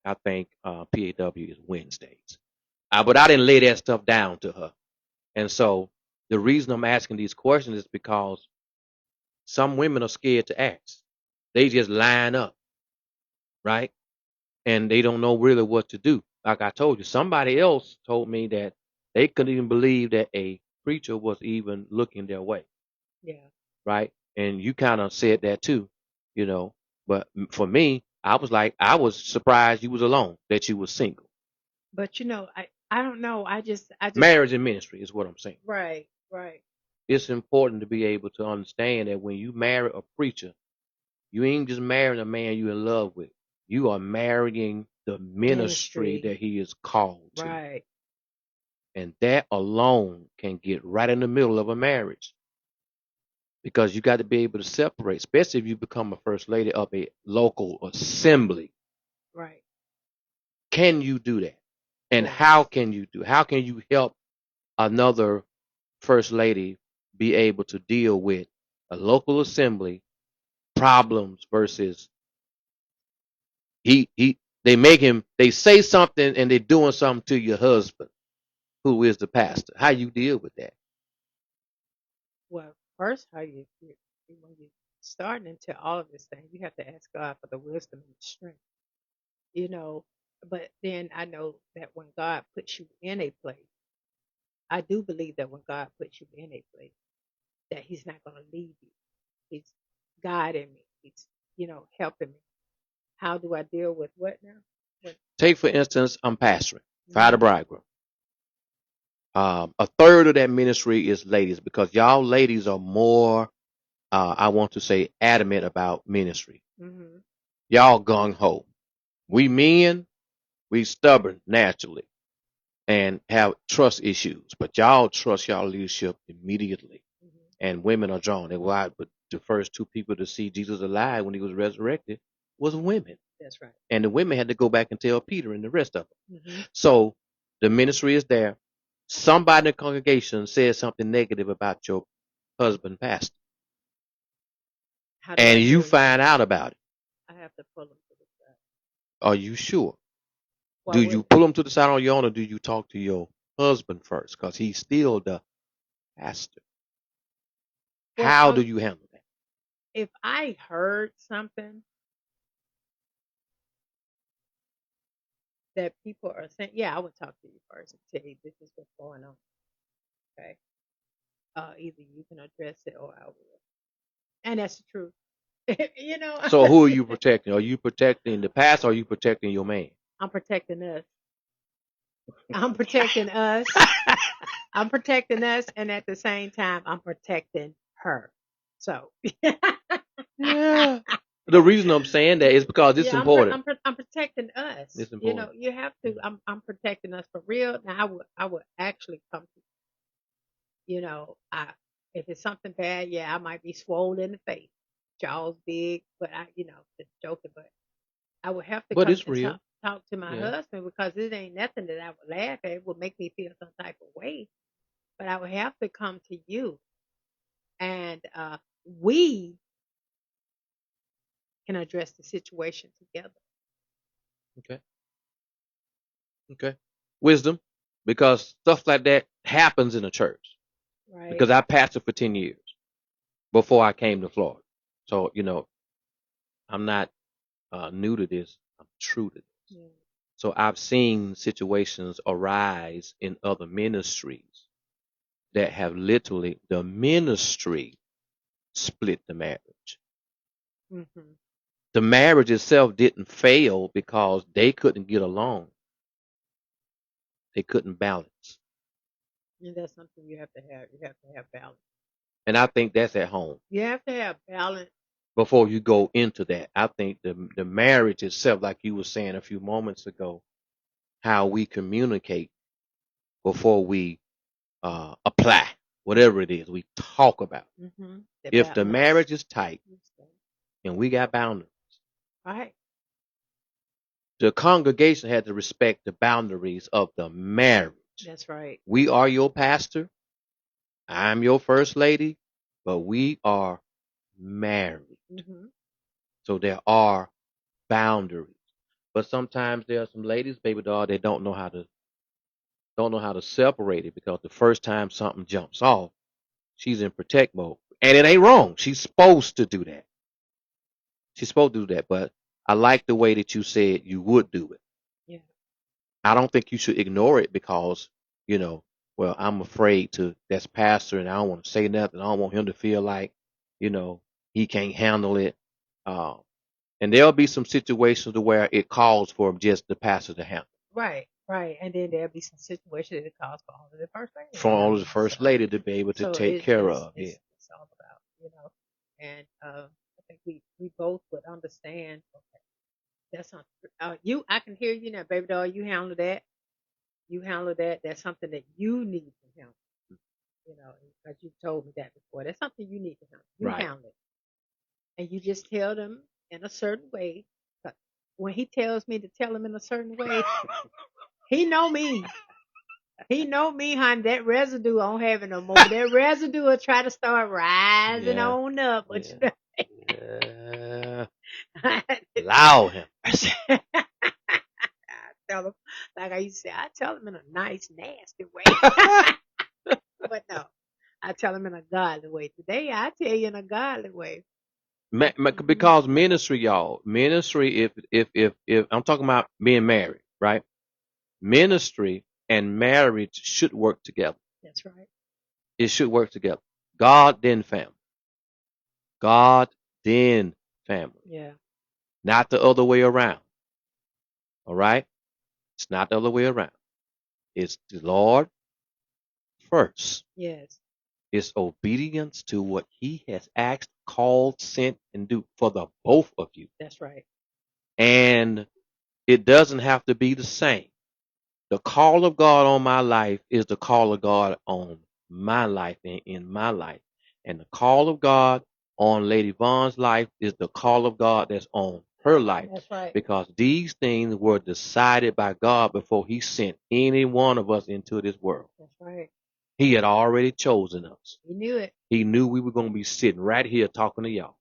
I think PAW is Wednesdays. But I didn't lay that stuff down to her. And so the reason I'm asking these questions is because some women are scared to ask. They just line up, right? And they don't know really what to do. Like I told you, somebody else told me that they couldn't even believe that a preacher was even looking their way, Yeah. right? And you kind of said that too, you know. But for me, I was like, I was surprised you was alone, that you was single. But I don't know. I just Marriage and ministry is what I'm saying. right, right. It's important to be able to understand that when you marry a preacher, you ain't just marrying a man you in love with. You are marrying the ministry Ministry. that he is called to. Right. And that alone can get right in the middle of a marriage because you got to be able to separate, especially if you become a first lady of a local assembly. Right. Can you do that? And how Yes. can you do? How can you help another first lady be able to deal with a local assembly problems versus he They say something and they're doing something to your husband, who is the pastor. How you deal with that? Well, first, when you starting into all of this thing, you have to ask God for the wisdom and the strength, you know. But then I know that when God puts you in a place, I do believe that when God puts you in a place, that He's not going to leave you. He's guiding me. He's, helping me. How do I deal with what now? What? Take for instance, I'm pastoring, fire the Mm-hmm. bridegroom. A third of that ministry is ladies because y'all ladies are more, I want to say, adamant about ministry. Mm-hmm. Y'all gung ho. We men, we stubborn naturally and have trust issues, but y'all trust y'all leadership immediately. Mm-hmm. And women are drawn. They why, but the first two people to see Jesus alive when he was resurrected was women, That's right. and the women had to go back and tell Peter and the rest of them. Mm-hmm. So the ministry is there. Somebody in the congregation says something negative about your husband, pastor, How do I and you deal with it? find out about it. I have to pull them to the side. Are you sure? Well, Do what? you pull him to the side on your own, or do you talk to your husband first? Because he's still the pastor. Well, How do you handle that? if I heard something that people are saying, yeah, I would talk to you first and tell you this is what's going on. Okay. Either you can address it or I will. And that's the truth. you know, So who are you protecting? Are you protecting the pastor, or are you protecting your man? I'm protecting us. I'm protecting us. I'm protecting us. And at the same time, I'm protecting her. So, Yeah. The reason I'm saying that is because it's yeah, important. I'm protecting us. It's important. You have to. I'm protecting us for real. Now, I would actually come to I if it's something bad, yeah, I might be swollen in the face, jaws big, but just joking. But I would have to But come it's and real. talk to my Yeah. husband because it ain't nothing that I would laugh at. It would make me feel some type of way, but I would have to come to you, and we can address the situation together. Okay. Okay. Wisdom, because stuff like that happens in a church. Right? Because I pastored for 10 years before I came to Florida. So, I'm not new to this. I'm true to this. Yeah. So I've seen situations arise in other ministries that have literally the ministry split the marriage. Mm-hmm. The marriage itself didn't fail because they couldn't get along. They couldn't balance. And that's something you have to have. You have to have balance. And I think that's at home. You have to have balance. Before you go into that, I think the marriage itself, like you were saying a few moments ago, how we communicate before we apply whatever it is we talk about. Mm-hmm. If the marriage is tight Okay. and we got boundaries, Right. the congregation had to respect the boundaries of the marriage. That's right. We are your pastor. I'm your first lady, but we are married. Mm-hmm. So there are boundaries. But sometimes there are some ladies, baby doll, they don't know how to separate it because the first time something jumps off, she's in protect mode. And it ain't wrong. She's supposed to do that. She's supposed to do that. But I like the way that you said you would do it. Yeah. I don't think you should ignore it because, well, I'm afraid that's pastor and I don't want to say nothing. I don't want him to feel like, he can't handle it. Uh, and there'll be some situations where it calls for just the pastor to handle. Right, right. And then there'll be some situations that it calls for all of the first lady. For all of the first lady to be able to take care of. Yeah. It's all about, and I think we both would understand. Okay, that's not I can hear you now, baby doll. You handle that. You handle that. That's something that you need to handle. Because you told me that before. That's something you need to handle. You Right. handle it, and you just tell them in a certain way. But when he tells me to tell him in a certain way, he know me. He know me, honey. That residue I don't have it no more. That residue will try to start rising Yeah. on up, but Yeah. Allow him. like I used to say, I tell them in a nice, nasty way. But no, I tell them in a godly way. Today, I tell you in a godly way. Hmm. Because ministry, y'all, ministry. If I'm talking about being married, right? Ministry and marriage should work together. That's right. It should work together. God then family. God then family. Yeah. Not the other way around. All right? It's not the other way around. It's the Lord first. Yes. It's obedience to what He has asked, called, sent, and do for the both of you. That's right. And it doesn't have to be the same. The call of God on my life is the call of God on my life and in my life. And the call of God on Lady Vaughn's life is the call of God that's on her life. That's right. Because these things were decided by God before He sent any one of us into this world. That's right. He had already chosen us. He knew it. He knew we were going to be sitting right here talking to y'all.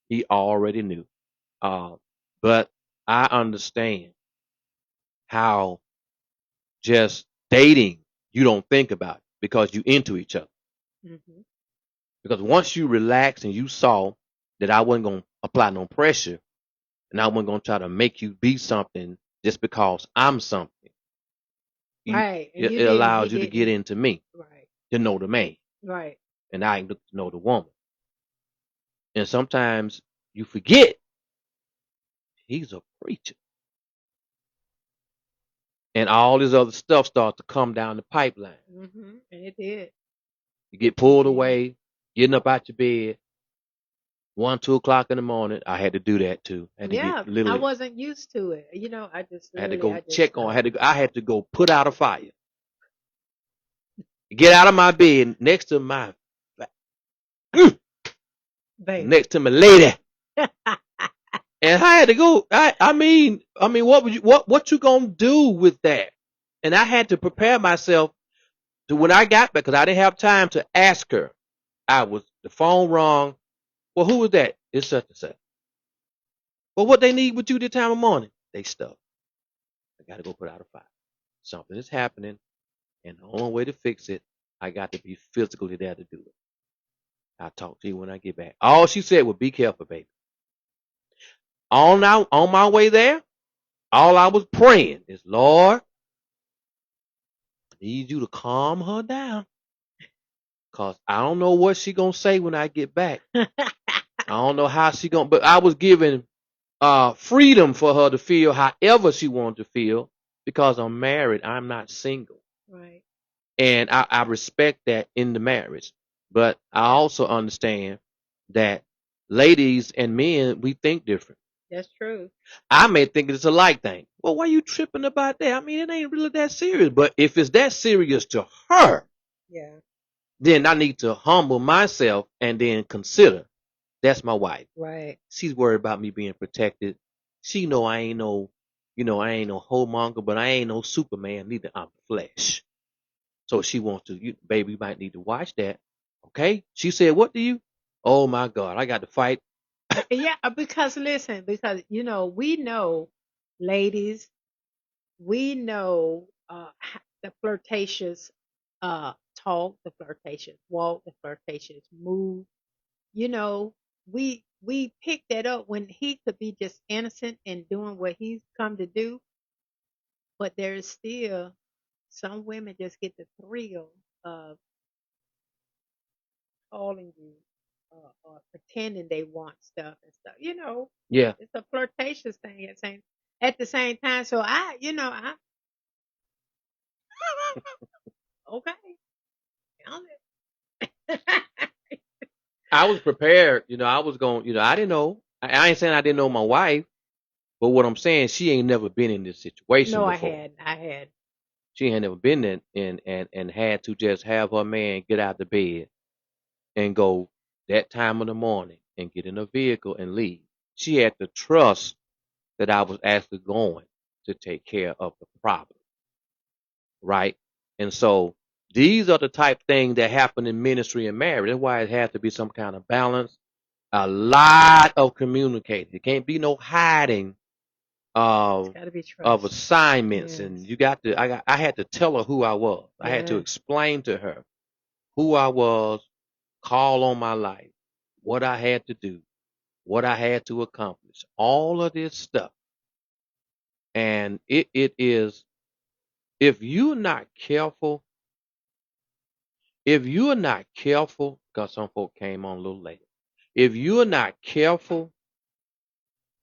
He already knew. But I understand how just dating, you don't think about it because you into each other. Hmm. Because once you relax and you saw that I wasn't going to apply no pressure and I wasn't going to try to make you be something just because I'm something, Right. And it you didn't. He allows you to get didn't. into me, Right. to know the man, Right. and I get to know the woman. And sometimes you forget he's a preacher. And all this other stuff starts to come down the pipeline. Hmm. And it did. You get pulled away, getting up out your bed, 1, 2 o'clock in the morning. I had to do that too. I had to get Yeah. I literally, wasn't used to it. I just I had to literally, go I just check on. stopped. I had to go put out a fire. Get out of my bed next to my, Baby. next to my lady, and I had to go. I mean, what you gonna do with that? And I had to prepare myself to when I got back because I didn't have time to ask her. The phone rung. Well, who was that? It's such and such. Well, what they need with you this time of morning? They stuff. I got to go put out a fire. Something is happening, and the only way to fix it, I got to be physically there to do it. I'll talk to you when I get back. All she said was, "Be careful, baby." On my way there, all I was praying is, Lord, I need you to calm her down, cause I don't know what she gonna say when I get back. I don't know how she gonna. But I was giving freedom for her to feel however she wanted to feel because I'm married. I'm not single. Right. And I respect that in the marriage. But I also understand that ladies and men, we think different. That's true. I may think it's a light thing. Well, why you tripping about that? I mean, it ain't really that serious. But if it's that serious to her, Yeah. then I need to humble myself and then consider that's my wife. Right. She's worried about me being protected. She know I ain't no, I ain't no whoremonger, but I ain't no Superman neither. I'm flesh. So she wants to, baby, you might need to watch that. Okay? She said, what do you? Oh my God, I got to fight. Yeah. Because listen, because we know, ladies, we know the flirtatious talk, the flirtatious walk, the flirtatious move. You know, we pick that up when he could be just innocent and doing what he's come to do, but there's still some women just get the thrill of calling you or pretending they want stuff and stuff. Yeah. It's a flirtatious thing at the same time. So I okay. I was prepared. I was going, I didn't know. I ain't saying I didn't know my wife, but what I'm saying, she ain't never been in this situation No, I before. had. I had. She ain't never been in and had to just have her man get out the bed and go that time of the morning and get in a vehicle and leave. She had to trust that I was actually going to take care of the problem, right? And so these are the type things that happen in ministry and marriage. That's why it has to be some kind of balance, a lot of communicating. It can't be no hiding It's of got to be of trust. assignments, and Yes. I had to tell her who I was. I had to Yes. explain to her who I was, call on my life, what I had to do, what I had to accomplish, all of this stuff. And it is, if you're not careful, if you're not careful, because some folk came on a little later, if you're not careful,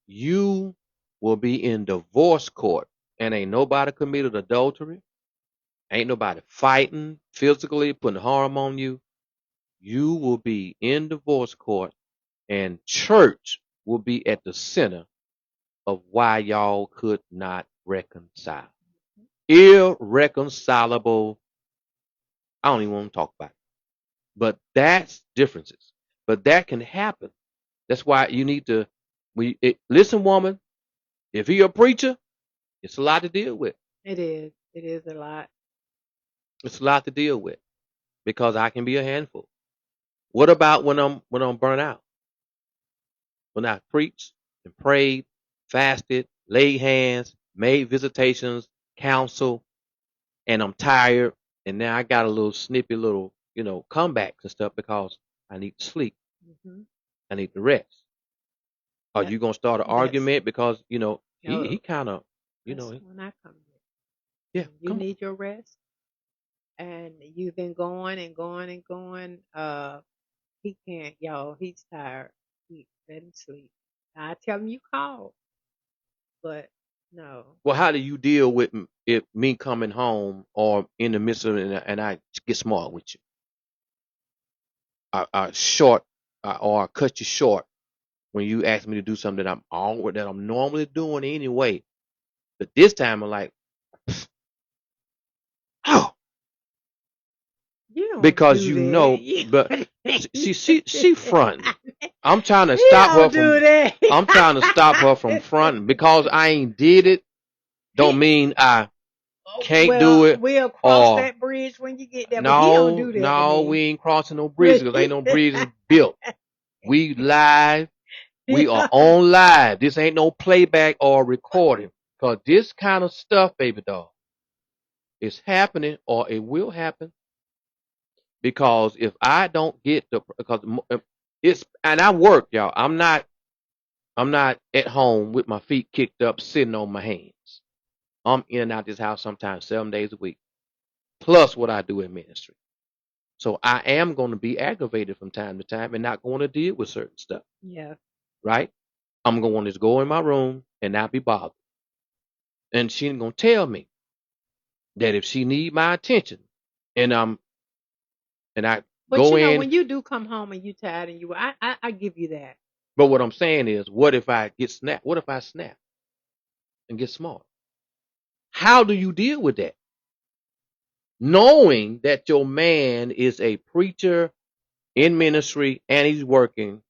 you will be in divorce court, and ain't nobody committed adultery, ain't nobody fighting physically, putting harm on you. You will be in divorce court, and church will be at the center of why y'all could not reconcile. Irreconcilable. I don't even want to talk about it. But that's differences. But that can happen. That's why you need to listen, woman. If you're a preacher, it's a lot to deal with. It is. It is a lot. It's a lot to deal with because I can be a handful. What about when I'm burnt out? When I preached and prayed, fasted, laid hands, made visitations, counsel, and I'm tired, and now I got a little snippy little, comebacks and stuff because I need to sleep. Hmm. I need to rest. Are That you gonna start an that's argument because he no. kind of That's when I come in. yeah, When you come on. need your rest, and you've been going and going and going. He can't, y'all. He's tired. He let him sleep. I tell him you called, but no. Well, how do you deal with if me coming home or in the midst of it and I get smart with you, short, or I cut you short when you ask me to do something that I'm normally doing anyway, but this time I'm like, oh, You don't because do that. You, but she fronting. I'm trying to you stop her don't do from. that. I'm trying to stop her from fronting because I ain't did it. Don't mean I can't do Well, it. we'll cross Or that bridge when you get there, but he don't no, do that to no, we me. ain't crossing no bridges because ain't no bridges built. We live. We are on live. This ain't no playback or recording. Cause this kind of stuff, baby doll, is happening or it will happen because if I don't get because it's, and I work, y'all. I'm not at home with my feet kicked up, sitting on my hands. I'm in and out this house sometimes 7 days a week, plus what I do in ministry. So I am going to be aggravated from time to time and not going to deal with certain stuff, Yeah. right? I'm going to just go in my room and not be bothered. And she ain't going to tell me that if she need my attention and I But go you know, in, when you do come home and you tired and I give you that. but what I'm saying is, what if I get snapped? What if I snap and get smart? How do you deal with that? Knowing that your man is a preacher in ministry and he's working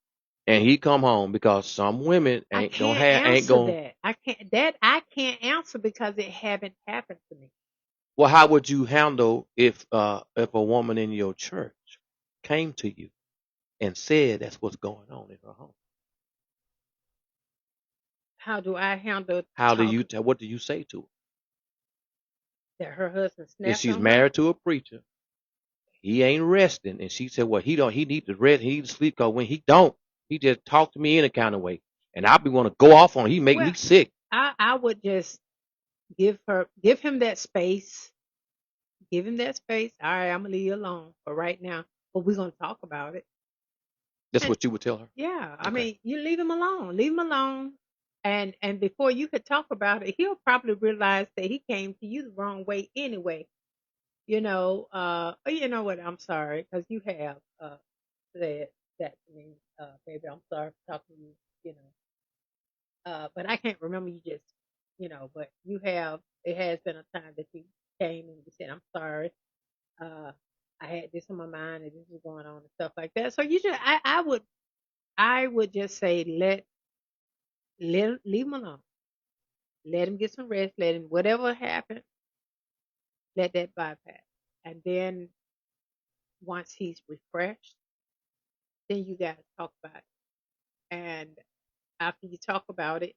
and he come home because some women I ain't gonna can't have ain't answer gonna. that. I can't answer because it haven't happened to me. Well, how would you handle if a woman in your church came to you and said that's what's going on in her home? How do I handle How do you talk tell? What do you say to her? that her husband If snapped she's on her? married to a preacher, he ain't resting, and she said, "Well, he don't. He need to rest. He need to sleep. Cause when he don't, he just talk to me any kind of way, and I be want to go off on. He make Well, me sick." I would just give him that space. Give him that space. All right, I'm gonna leave you alone for right now, but we're gonna talk about it. That's And what you would tell her. yeah, I Okay. mean, you leave him alone. Leave him alone. And before you could talk about it, he'll probably realize that he came to you the wrong way anyway. You know what? I'm sorry because you have said that to me, baby. I'm sorry for talking to you. You know, but I can't remember you just, but you have. It has been a time that you came and you said, "I'm sorry. Uh, I had this on my mind and this is going on and stuff like that." So I would just say leave him alone. Let him get some rest. Let him whatever happened, let that bypass. And then once he's refreshed, then you guys talk about it. And after you talk about it,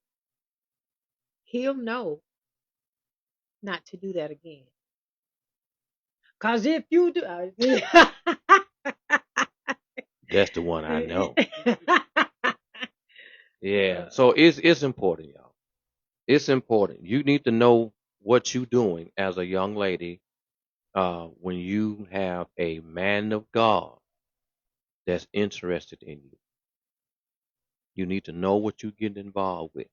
he'll know not to do that again. Cause if you do, That's the one I know. Yeah. So it's important, y'all. It's important. You need to know what you're doing as a young lady when you have a man of God that's interested in you. You need to know what you're getting involved with.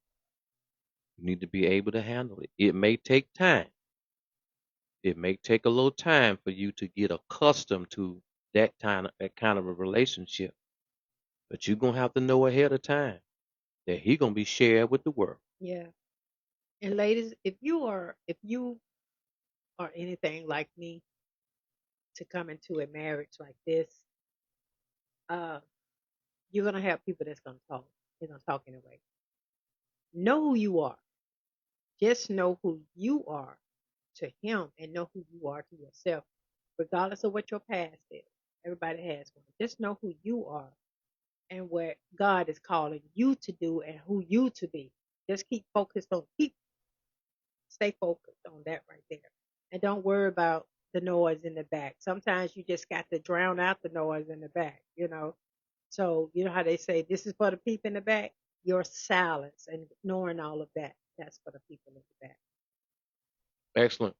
You need to be able to handle it. It may take time. It may take a little time for you to get accustomed to that kind of a relationship. But you're gonna have to know ahead of time that he gonna be shared with the world. yeah. And ladies, if you are anything like me to come into a marriage like this, uh, you're gonna have people that's gonna talk. They're gonna talk anyway. Know who you are. Just know who you are to him and know who you are to yourself, regardless of what your past is. Everybody has one. Just know who you are and what God is calling you to do and who you to be. Just stay focused on that right there. And don't worry about the noise in the back. Sometimes you just got to drown out the noise in the back. So you know how they say this is for the people in the back? Your silence and ignoring all of that. That's for the people in the back. Excellent.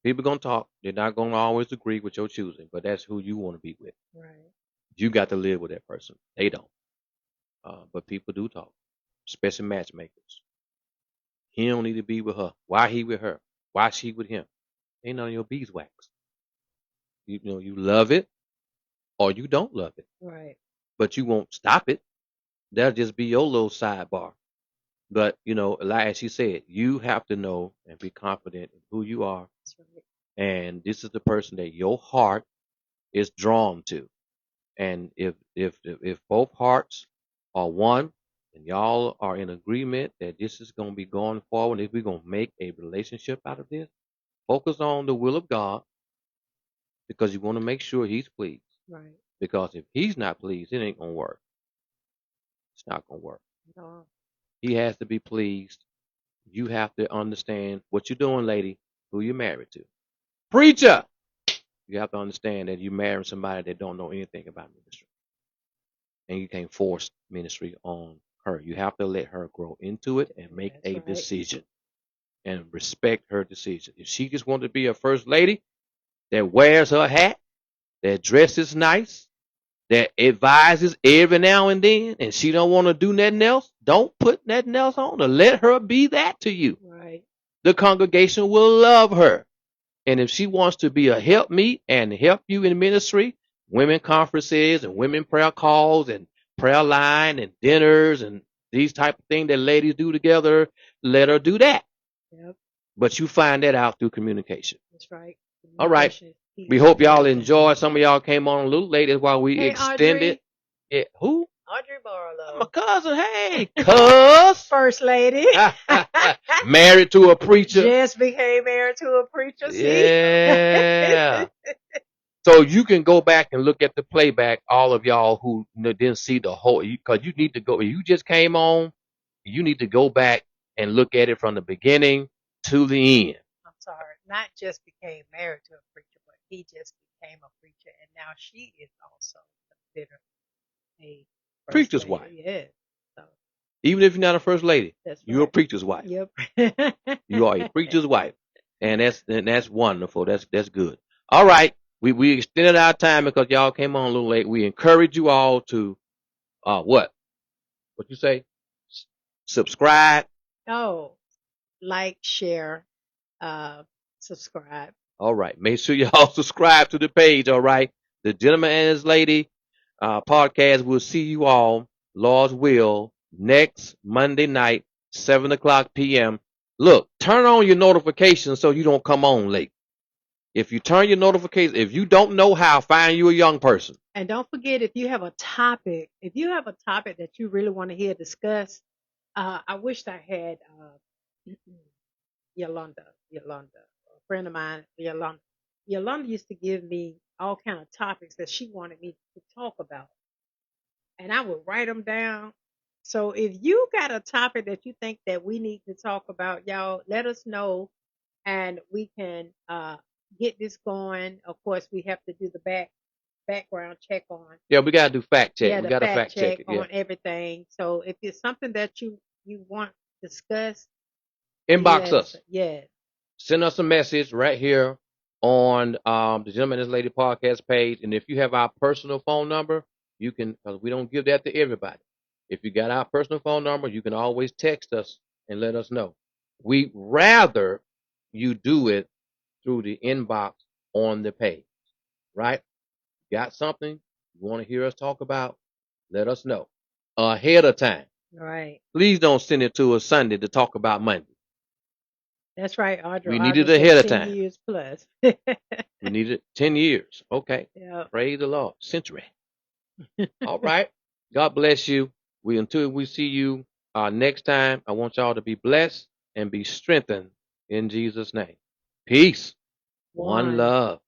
People gonna talk. They're not gonna always agree with your choosing, but that's who you want to be with. Right. You got to live with that person. They don't. But people do talk, especially matchmakers. He don't need to be with her. Why he with her? Why she with him? Ain't none of your beeswax. You love it or you don't love it, Right. but you won't stop it. That'll just be your little sidebar. But like as she said, you have to know and be confident in who you are, That's right. and this is the person that your heart is drawn to. And if both hearts are one, and y'all are in agreement that this is going to be going forward, if we're going to make a relationship out of this, focus on the will of God because you want to make sure He's pleased. Right. Because if He's not pleased, it ain't going to work. It's not going to work. No. He has to be pleased. You have to understand what you're doing, lady, who you're married to. Preacher! You have to understand that you're marrying somebody that don't know anything about ministry. And you can't force ministry on her. You have to let her grow into it and make That's a right. decision and respect her decision. If she just wants to be a first lady that wears her hat, that dresses nice, that advises every now and then, and she don't want to do nothing else, don't put nothing else on her. Let her be that to you. Right. The congregation will love her. And if she wants to be a helpmeet and help you in ministry, women conferences and women prayer calls and prayer line and dinners and these type of things that ladies do together, let her do that. Yep. But you find that out through communication. That's right. All right. Communication is key We to hope y'all everything. enjoyed. Some of y'all came on a little late. That's why we Hey, extended Audrey. it. Who? Audrey My Barlow. cousin. Hey, cuz. First lady. Married to a preacher. Just became married to a preacher. See? Yeah. So you can go back and look at the playback, all of y'all who didn't see the whole, because you need to go, you just came on, you need to go back and look at it from the beginning to the end. I'm sorry. Not just became married to a preacher, but he just became a preacher. And now she is also considered a first Preacher's lady. wife. Yeah. So Even if you're not a first lady, that's you're a right. preacher's wife. Yep. You are a preacher's wife. And that's wonderful. That's good. All right. We extended our time because y'all came on a little late. We encourage you all to what? What you say? Subscribe. Oh, like, share, uh, subscribe. All right. Make sure y'all subscribe to the page. All right. The Gentleman and His Lady podcast. We'll see you all, Lord's will, next Monday night, 7 o'clock p.m. Look, turn on your notifications so you don't come on late. If you turn your notifications, if you don't know how, find you a young person. And don't forget if you have a topic that you really want to hear discussed, I wished I had Yolanda, a friend of mine, Yolanda. Yolanda used to give me all kind of topics that she wanted me to talk about, and I would write them down So if you got a topic that you think that we need to talk about, y'all, let us know and we can get this going. Of course, we have to do the background check on. Yeah, we gotta do fact check. Yeah, We the gotta fact fact check check it. Yeah. on everything. So if it's something that you want discussed, you Inbox let us. us. Yes, Send us a message right here on the Gentleman and This Lady podcast page. And if you have our personal phone number, you can, because we don't give that to everybody. If you got our personal phone number, you can always text us and let us know. We rather you do it through the inbox on the page, right? Got something you want to hear us talk about? Let us know ahead of time. right. Please don't send it to us Sunday to talk about Monday. That's right, Audra. We need it Audra said ahead of 10 time. years plus. We need it 10 years. Okay. Yeah. Praise the Lord. Century. All right. God bless you. Until we see you next time, I want y'all to be blessed and be strengthened in Jesus' name. Peace. One One. love.